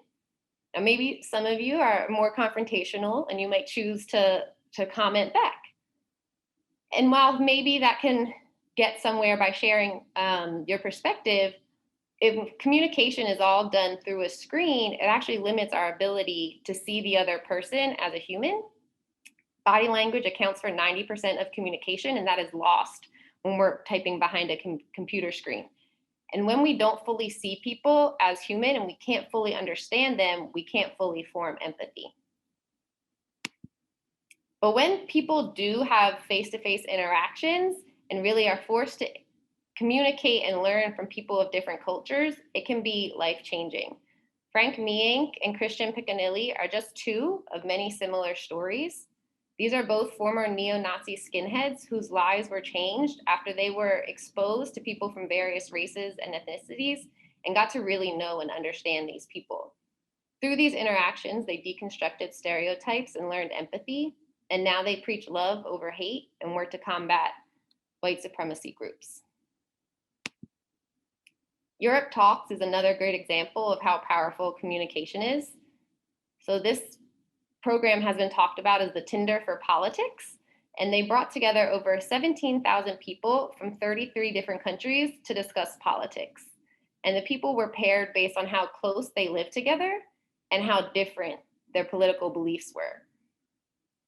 Now, maybe some of you are more confrontational and you might choose to comment back. And while maybe that can get somewhere by sharing your perspective, if communication is all done through a screen, it actually limits our ability to see the other person as a human. Body language accounts for 90% of communication, and that is lost when we're typing behind a computer screen. And when we don't fully see people as human and we can't fully understand them, we can't fully form empathy. But when people do have face-to-face interactions and really are forced to communicate and learn from people of different cultures, it can be life-changing. Frank Meehank and Christian Piccanilli are just two of many similar stories. These are both former neo-Nazi skinheads whose lives were changed after they were exposed to people from various races and ethnicities and got to really know and understand these people. Through these interactions, they deconstructed stereotypes and learned empathy, and now they preach love over hate and work to combat white supremacy groups. Europe Talks is another great example of how powerful communication is. So this program has been talked about as the Tinder for politics, and they brought together over 17,000 people from 33 different countries to discuss politics. And the people were paired based on how close they lived together and how different their political beliefs were.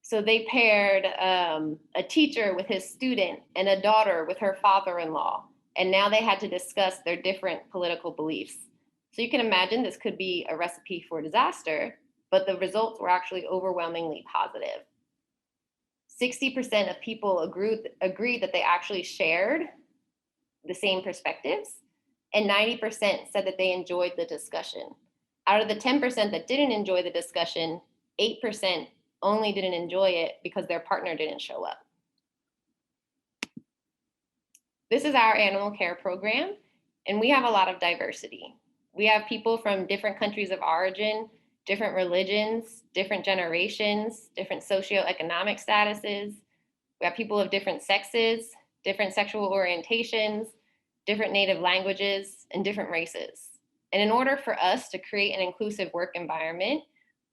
So they paired a teacher with his student and a daughter with her father-in-law, and now they had to discuss their different political beliefs. So you can imagine this could be a recipe for disaster, but the results were actually overwhelmingly positive. 60% of people agreed that they actually shared the same perspectives, and 90% said that they enjoyed the discussion. Out of the 10% that didn't enjoy the discussion, 8% only didn't enjoy it because their partner didn't show up. This is our animal care program, and we have a lot of diversity. We have people from different countries of origin, different religions, different generations, different socioeconomic statuses. We have people of different sexes, different sexual orientations, different native languages, and different races. And in order for us to create an inclusive work environment,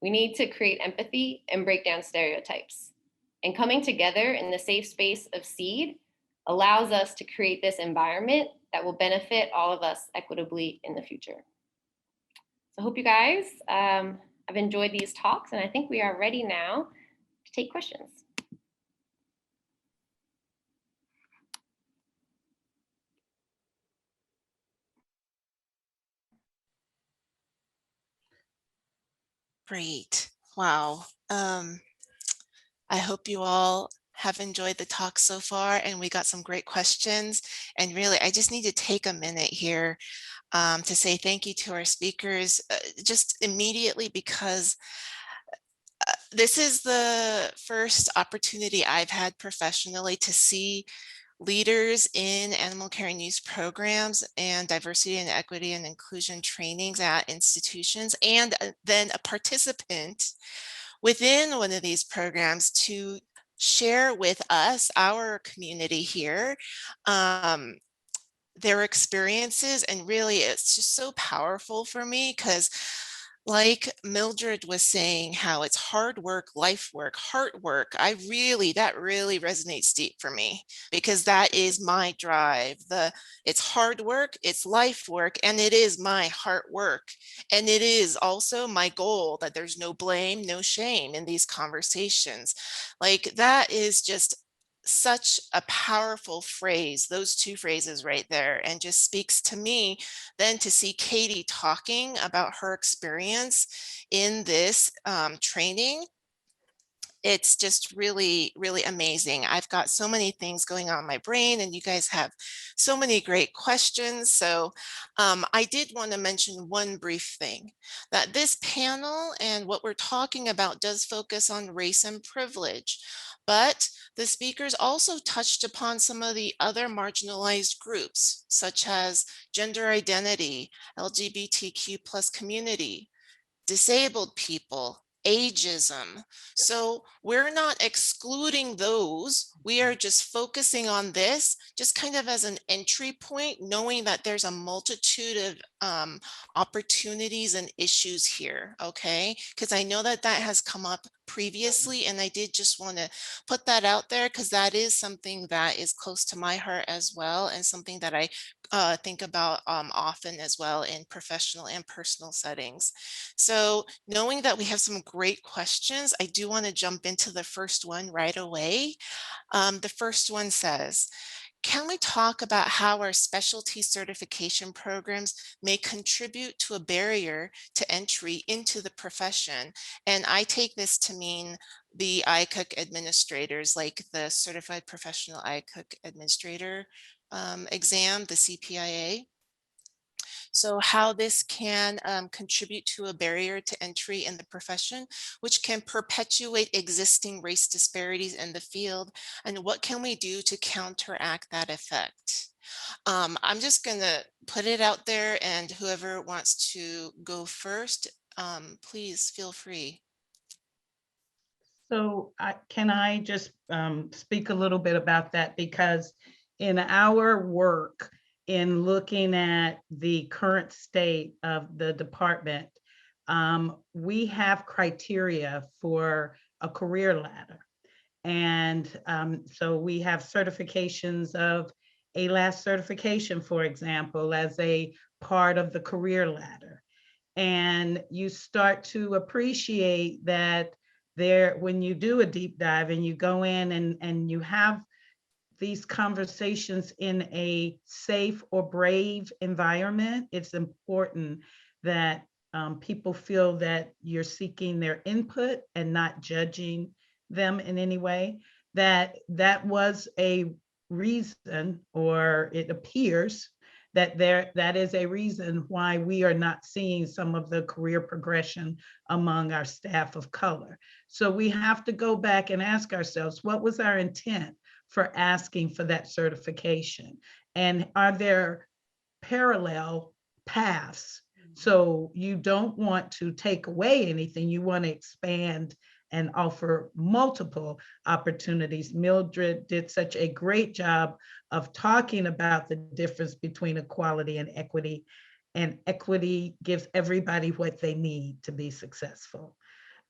we need to create empathy and break down stereotypes. And coming together in the safe space of SEED allows us to create this environment that will benefit all of us equitably in the future. So I hope you guys have enjoyed these talks, and I think we are ready now to take questions. Great. Wow. I hope you all have enjoyed the talk so far, and we got some great questions. And really, I just need to take a minute here to say thank you to our speakers just immediately, because this is the first opportunity I've had professionally to see leaders in animal care and use programs and diversity and equity and inclusion trainings at institutions, and then a participant within one of these programs to share with us, our community here, their experiences. And really, it's just so powerful for me, because like Mildred was saying, how it's hard work, life work, heart work. That really resonates deep for me, because that is my drive. It's hard work, it's life work, and it is my heart work. And it is also my goal that there's no blame, no shame in these conversations. Like, that is just such a powerful phrase, those two phrases right there, and just speaks to me then to see Katie talking about her experience in this training. It's just really, really amazing. I've got so many things going on in my brain, and you guys have so many great questions. So I did want to mention one brief thing, that this panel and what we're talking about does focus on race and privilege, but the speakers also touched upon some of the other marginalized groups, such as gender identity, LGBTQ+ community, disabled people, ageism. So we're not excluding those. We are just focusing on this just kind of as an entry point, knowing that there's a multitude of opportunities and issues here, okay? Because I know that that has come up previously, and I did just want to put that out there, because that is something that is close to my heart as well, and something that I think about often as well in professional and personal settings. So knowing that we have some great questions, I do want to jump into the first one right away. The first one says, can we talk about how our specialty certification programs may contribute to a barrier to entry into the profession? And I take this to mean the IACUC administrators, like the Certified Professional IACUC Administrator exam, the CPIA. So how this can contribute to a barrier to entry in the profession, which can perpetuate existing race disparities in the field, and what can we do to counteract that effect? I'm just gonna put it out there, and whoever wants to go first, please feel free. So can I just speak a little bit about that? Because in our work, in looking at the current state of the department, we have criteria for a career ladder. And so we have certifications of ALAS certification, for example, as a part of the career ladder. And you start to appreciate that when you do a deep dive and you go in and you have these conversations in a safe or brave environment, it's important that people feel that you're seeking their input and not judging them in any way. That was a reason, or it appears that is a reason why we are not seeing some of the career progression among our staff of color. So we have to go back and ask ourselves, what was our intent for asking for that certification? And are there parallel paths? So you don't want to take away anything, you want to expand and offer multiple opportunities. Mildred did such a great job of talking about the difference between equality and equity gives everybody what they need to be successful.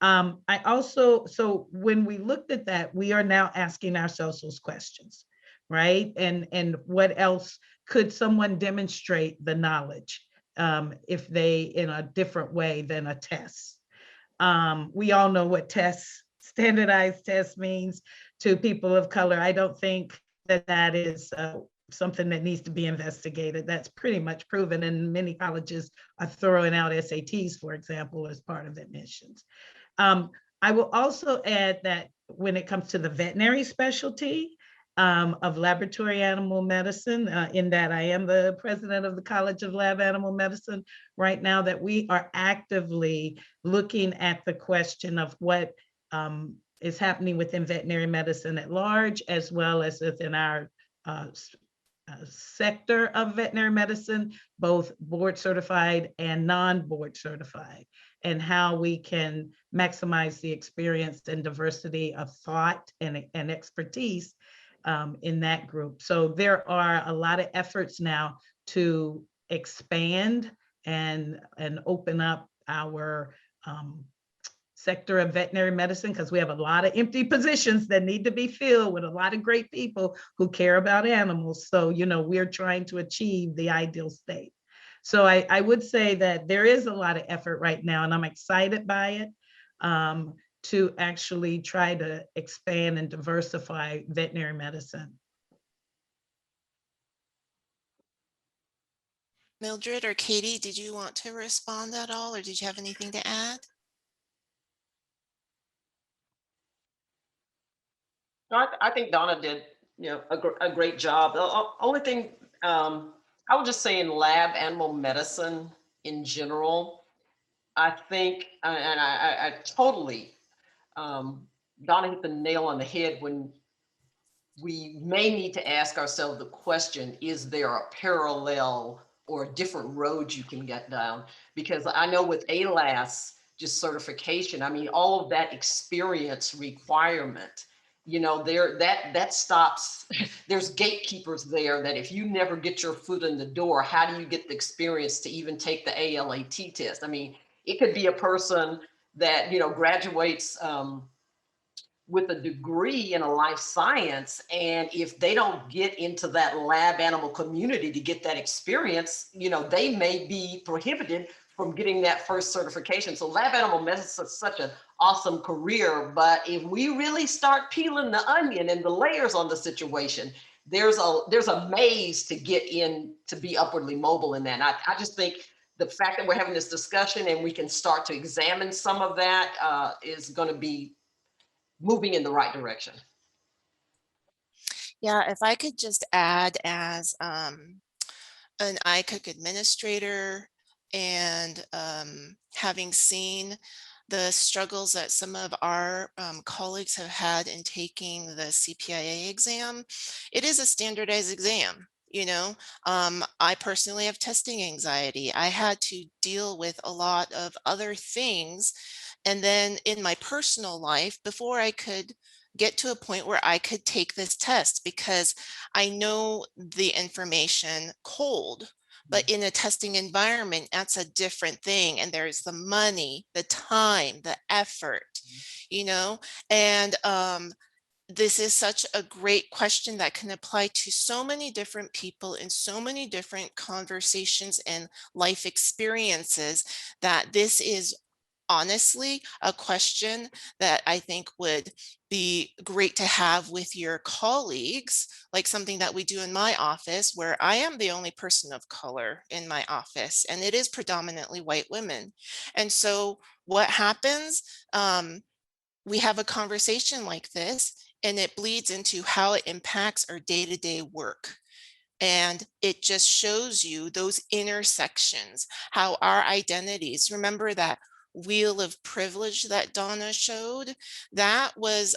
So when we looked at that, we are now asking ourselves those questions, right? And what else could someone demonstrate the knowledge if they in a different way than a test? We all know what standardized test means to people of color. I don't think that is something that needs to be investigated. That's pretty much proven, and many colleges are throwing out SATs, for example, as part of admissions. I will also add that when it comes to the veterinary specialty of laboratory animal medicine, in that I am the president of the College of Lab Animal Medicine right now, that we are actively looking at the question of what is happening within veterinary medicine at large, as well as within our sector of veterinary medicine, both board certified and non-board certified, and how we can maximize the experience and diversity of thought and expertise in that group. So there are a lot of efforts now to expand and open up our sector of veterinary medicine, because we have a lot of empty positions that need to be filled with a lot of great people who care about animals. So, you know, we're trying to achieve the ideal state. So I would say that there is a lot of effort right now, and I'm excited by it, to actually try to expand and diversify veterinary medicine. Mildred or Katie, did you want to respond at all, or did you have anything to add? I think Donna did, you know, a great job. The only thing I would just say in lab animal medicine in general, I think, and I totally, Donna hit the nail on the head when we may need to ask ourselves the question, is there a parallel or a different road you can get down? Because I know with ALAS, just certification, I mean, all of that experience requirement, you know, that stops, there's gatekeepers there that if you never get your foot in the door, how do you get the experience to even take the ALAT test? I mean, it could be a person that, you know, graduates with a degree in a life science, and if they don't get into that lab animal community to get that experience, you know, they may be prohibited from getting that first certification. So lab animal medicine is such an awesome career, but if we really start peeling the onion and the layers on the situation, there's a maze to get in to be upwardly mobile in that. And I just think the fact that we're having this discussion and we can start to examine some of that is going to be moving in the right direction. Yeah, if I could just add, as an IACUC administrator and having seen the struggles that some of our colleagues have had in taking the CPIA exam, it is a standardized exam. You know, I personally have testing anxiety. I had to deal with a lot of other things. And then in my personal life, before I could get to a point where I could take this test, because I know the information cold, but in a testing environment, that's a different thing. And there's the money, the time, the effort, you know, and this is such a great question that can apply to so many different people in so many different conversations and life experiences, that this is honestly a question that I think would be great to have with your colleagues, like something that we do in my office, where I am the only person of color in my office, and it is predominantly white women. And so what happens, we have a conversation like this, and it bleeds into how it impacts our day-to-day work. And it just shows you those intersections, how our identities, remember that wheel of privilege that Donna showed, that was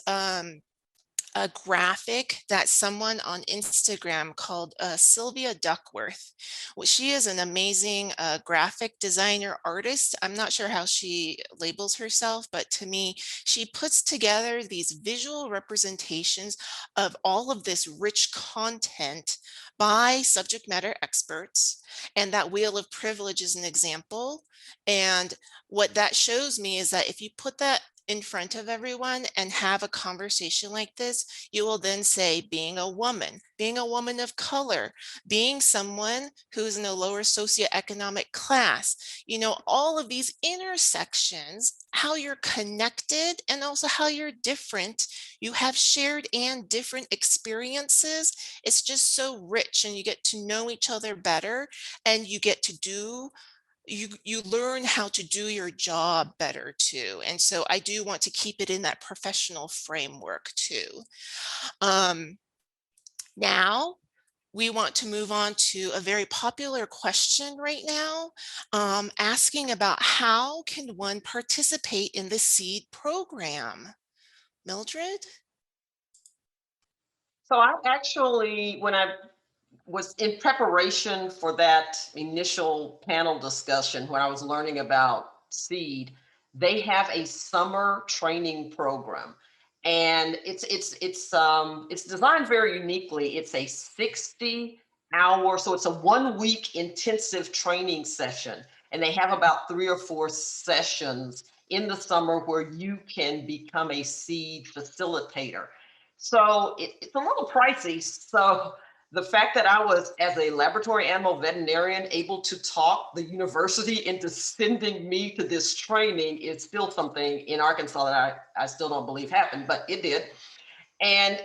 a graphic that someone on Instagram called Sylvia Duckworth. Well, she is an amazing graphic designer artist. I'm not sure how she labels herself, but to me, she puts together these visual representations of all of this rich content by subject matter experts. And that wheel of privilege is an example. And what that shows me is that if you put that in front of everyone and have a conversation like this, you will then say, being a woman of color, being someone who's in a lower socioeconomic class, you know, all of these intersections, how you're connected and also how you're different. You have shared and different experiences. It's just so rich, and you get to know each other better, and you get to do you learn how to do your job better too. And so I do want to keep it in that professional framework too. Now we want to move on to a very popular question right now, asking about how can one participate in the SEED program? Mildred? So I actually, when I was in preparation for that initial panel discussion, when I was learning about SEED, they have a summer training program. And it's designed very uniquely. It's a 60-hour, so it's a 1-week intensive training session. And they have about 3 or 4 sessions in the summer where you can become a SEED facilitator. So it's a little pricey. So the fact that I was, as a laboratory animal veterinarian, able to talk the university into sending me to this training is still something in Arkansas that I still don't believe happened, but it did. And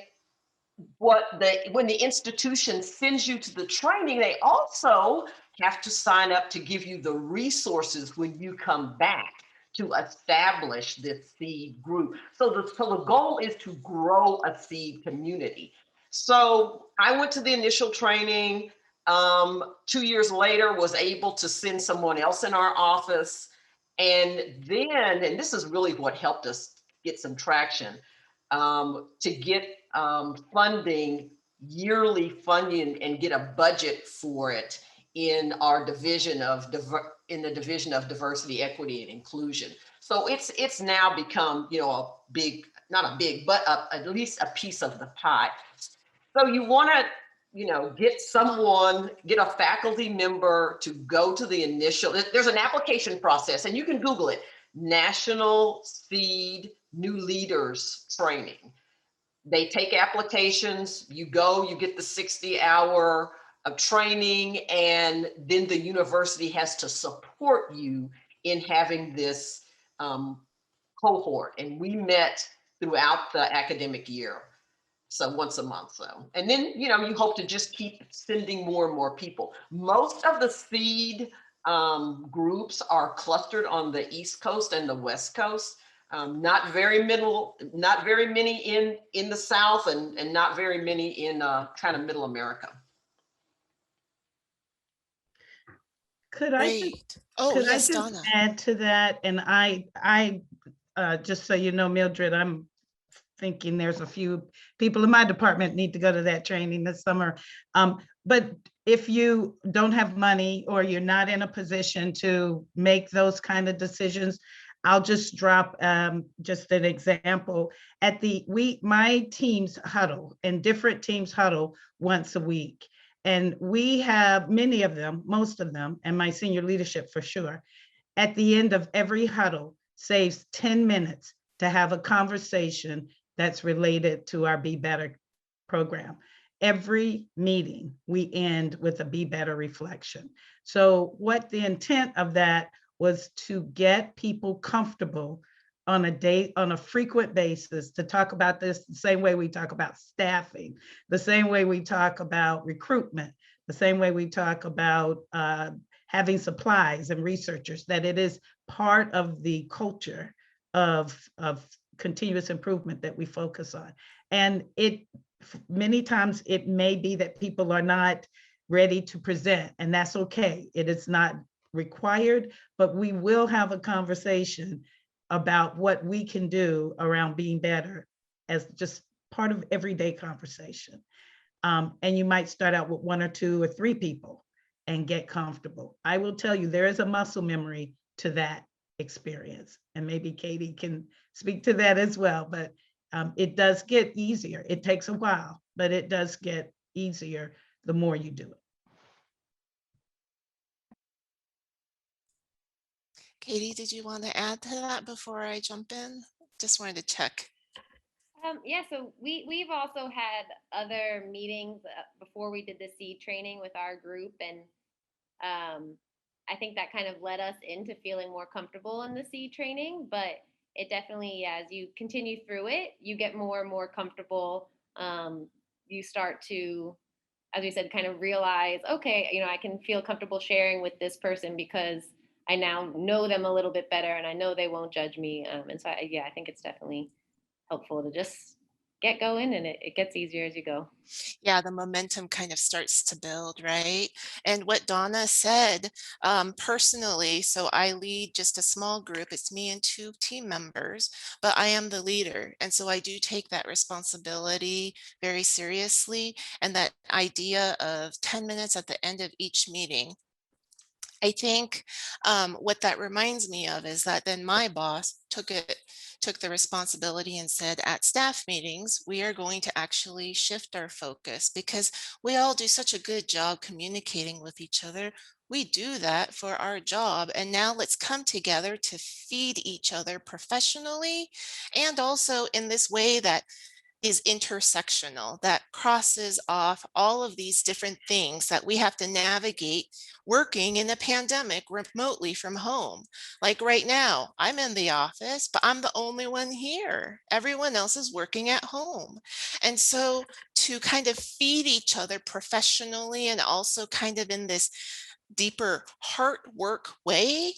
when the institution sends you to the training, they also have to sign up to give you the resources when you come back to establish this SEED group. So the goal is to grow a SEED community. So I went to the initial training. 2 years later, was able to send someone else in our office. And then, and this is really what helped us get some traction, to get funding, yearly funding, and get a budget for it in our division of diversity, equity, and inclusion. So it's now become, a big, not a big, but at least a piece of the pie. So you want to, get a faculty member to go to the initial, there's an application process, and you can Google it, National SEED New Leaders Training. They take applications, you go, you get the 60-hour of training, and then the university has to support you in having this cohort. And we met throughout the academic year. So once a month, and then, you hope to just keep sending more and more people. Most of the SEED groups are clustered on the East Coast and the West Coast. Not very many in the South, and not very many in kind of middle America. Could I just Donna. add to that? And I just so you know, Mildred, I'm thinking there's a few people in my department need to go to that training this summer. But if you don't have money, or you're not in a position to make those kind of decisions, I'll just drop just an example. My teams huddle, and different teams huddle once a week. And we have many of them, most of them, and my senior leadership for sure, at the end of every huddle saves 10 minutes to have a conversation that's related to our Be Better program. Every meeting, we end with a Be Better reflection. So what the intent of that was to get people comfortable on a frequent basis to talk about this the same way we talk about staffing, the same way we talk about recruitment, the same way we talk about having supplies and researchers, that it is part of the culture of continuous improvement that we focus on. And many times it may be that people are not ready to present, and that's okay. It is not required, but we will have a conversation about what we can do around being better as just part of everyday conversation. And you might start out with 1 or 2 or 3 people and get comfortable. I will tell you, there is a muscle memory to that experience, and maybe Katie can speak to that as well, but it does get easier. It takes a while, but it does get easier the more you do it. Katie, did you want to add to that before I jump in? Just wanted to check. Yeah, so we've also had other meetings before we did the SEED training with our group, and I think that kind of led us into feeling more comfortable in the SEED training. But it definitely, as you continue through it, you get more and more comfortable. You start to, as we said, kind of realize, okay, I can feel comfortable sharing with this person because I now know them a little bit better, and I know they won't judge me. And so, I think it's definitely helpful to just get going, and it gets easier as you go. Yeah, the momentum kind of starts to build, right? And what Donna said, personally, so I lead just a small group. It's me and 2 team members, but I am the leader. And so I do take that responsibility very seriously. And that idea of 10 minutes at the end of each meeting, I think what that reminds me of is that then my boss took the responsibility and said, at staff meetings, we are going to actually shift our focus because we all do such a good job communicating with each other. We do that for our job. And now let's come together to feed each other professionally and also in this way that is intersectional, that crosses off all of these different things that we have to navigate working in a pandemic remotely from home. Like right now, I'm in the office, but I'm the only one here. Everyone else is working at home. And so to kind of feed each other professionally and also kind of in this deeper heart work way,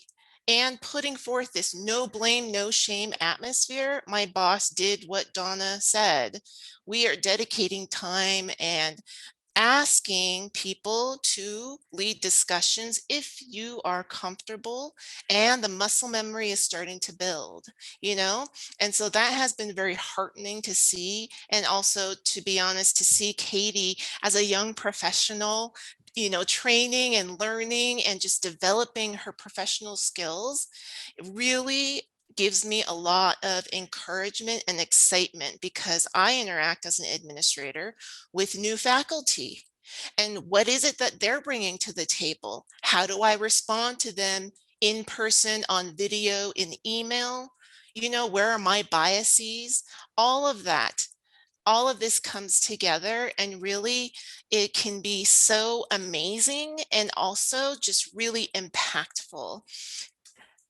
and putting forth this no blame, no shame atmosphere, my boss did what Donna said. We are dedicating time and asking people to lead discussions if you are comfortable and the muscle memory is starting to build, you know? And so that has been very heartening to see. And also, to be honest, to see Katie as a young professional, you know, training and learning and just developing her professional skills, it really gives me a lot of encouragement and excitement because I interact as an administrator with new faculty. And what is it that they're bringing to the table? How do I respond to them in person, on video, in email? You know, where are my biases? All of that. All of this comes together and really it can be so amazing and also just really impactful.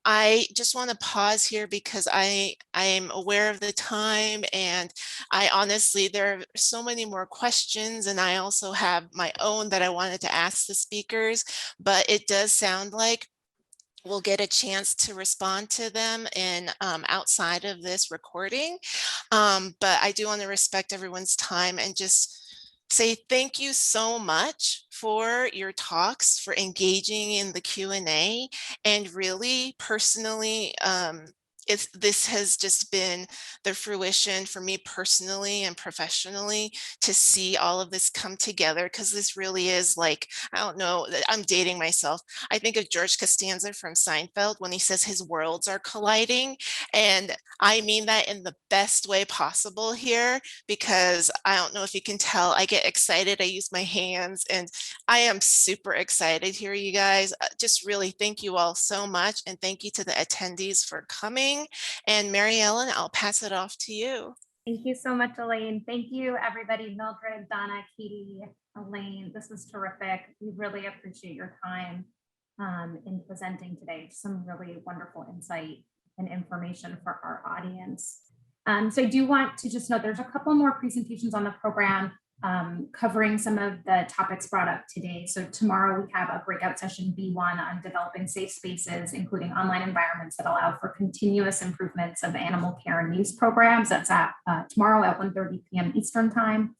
I just want to pause here because I am aware of the time and I honestly, there are so many more questions and I also have my own that I wanted to ask the speakers, but it does sound like we'll get a chance to respond to them in outside of this recording. But I do want to respect everyone's time and just say thank you so much for your talks, for engaging in the Q&A, and really personally, this has just been the fruition for me personally and professionally to see all of this come together, because this really is like, I don't know, I'm dating myself. I think of George Costanza from Seinfeld when he says his worlds are colliding. And I mean that in the best way possible here, because I don't know if you can tell, I get excited, I use my hands, and I am super excited here, you guys. Just really thank you all so much. And thank you to the attendees for coming. And Mary Ellen, I'll pass it off to you. Thank you so much, Elaine. Thank you, everybody. Mildred, Donna, Katie, Elaine, this was terrific. We really appreciate your time in presenting today. Some really wonderful insight and information for our audience. So I do want to just note there's a couple more presentations on the program covering some of the topics brought up today. So tomorrow we have a breakout session B1 on developing safe spaces, including online environments that allow for continuous improvements of animal care and use programs. That's at tomorrow at 1:30 p.m. Eastern time.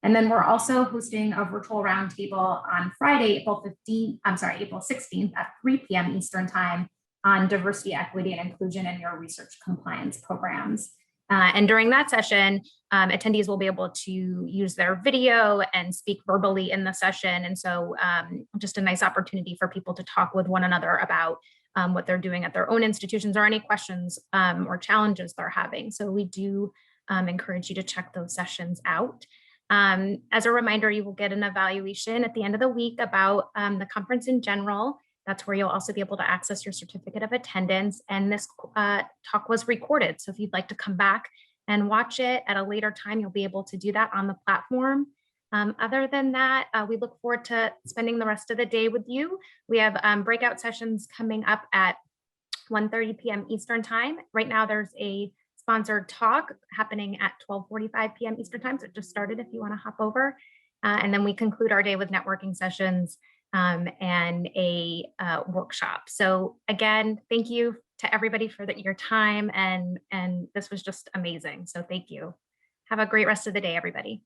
And then we're also hosting a virtual roundtable on Friday, April 16th at 3 p.m. Eastern time on diversity, equity, and inclusion in your research compliance programs. And during that session, attendees will be able to use their video and speak verbally in the session. And so just a nice opportunity for people to talk with one another about what they're doing at their own institutions or any questions or challenges they're having. So we do encourage you to check those sessions out. As a reminder, you will get an evaluation at the end of the week about the conference in general. That's where you'll also be able to access your certificate of attendance. And this talk was recorded. So if you'd like to come back and watch it at a later time, you'll be able to do that on the platform. Other than that, we look forward to spending the rest of the day with you. We have breakout sessions coming up at 1:30 p.m. Eastern time. Right now, there's a sponsored talk happening at 12:45 p.m. Eastern time. So it just started if you want to hop over. And then we conclude our day with networking sessions and a workshop. So again, thank you to everybody for your time, and this was just amazing. So thank you. Have a great rest of the day, everybody.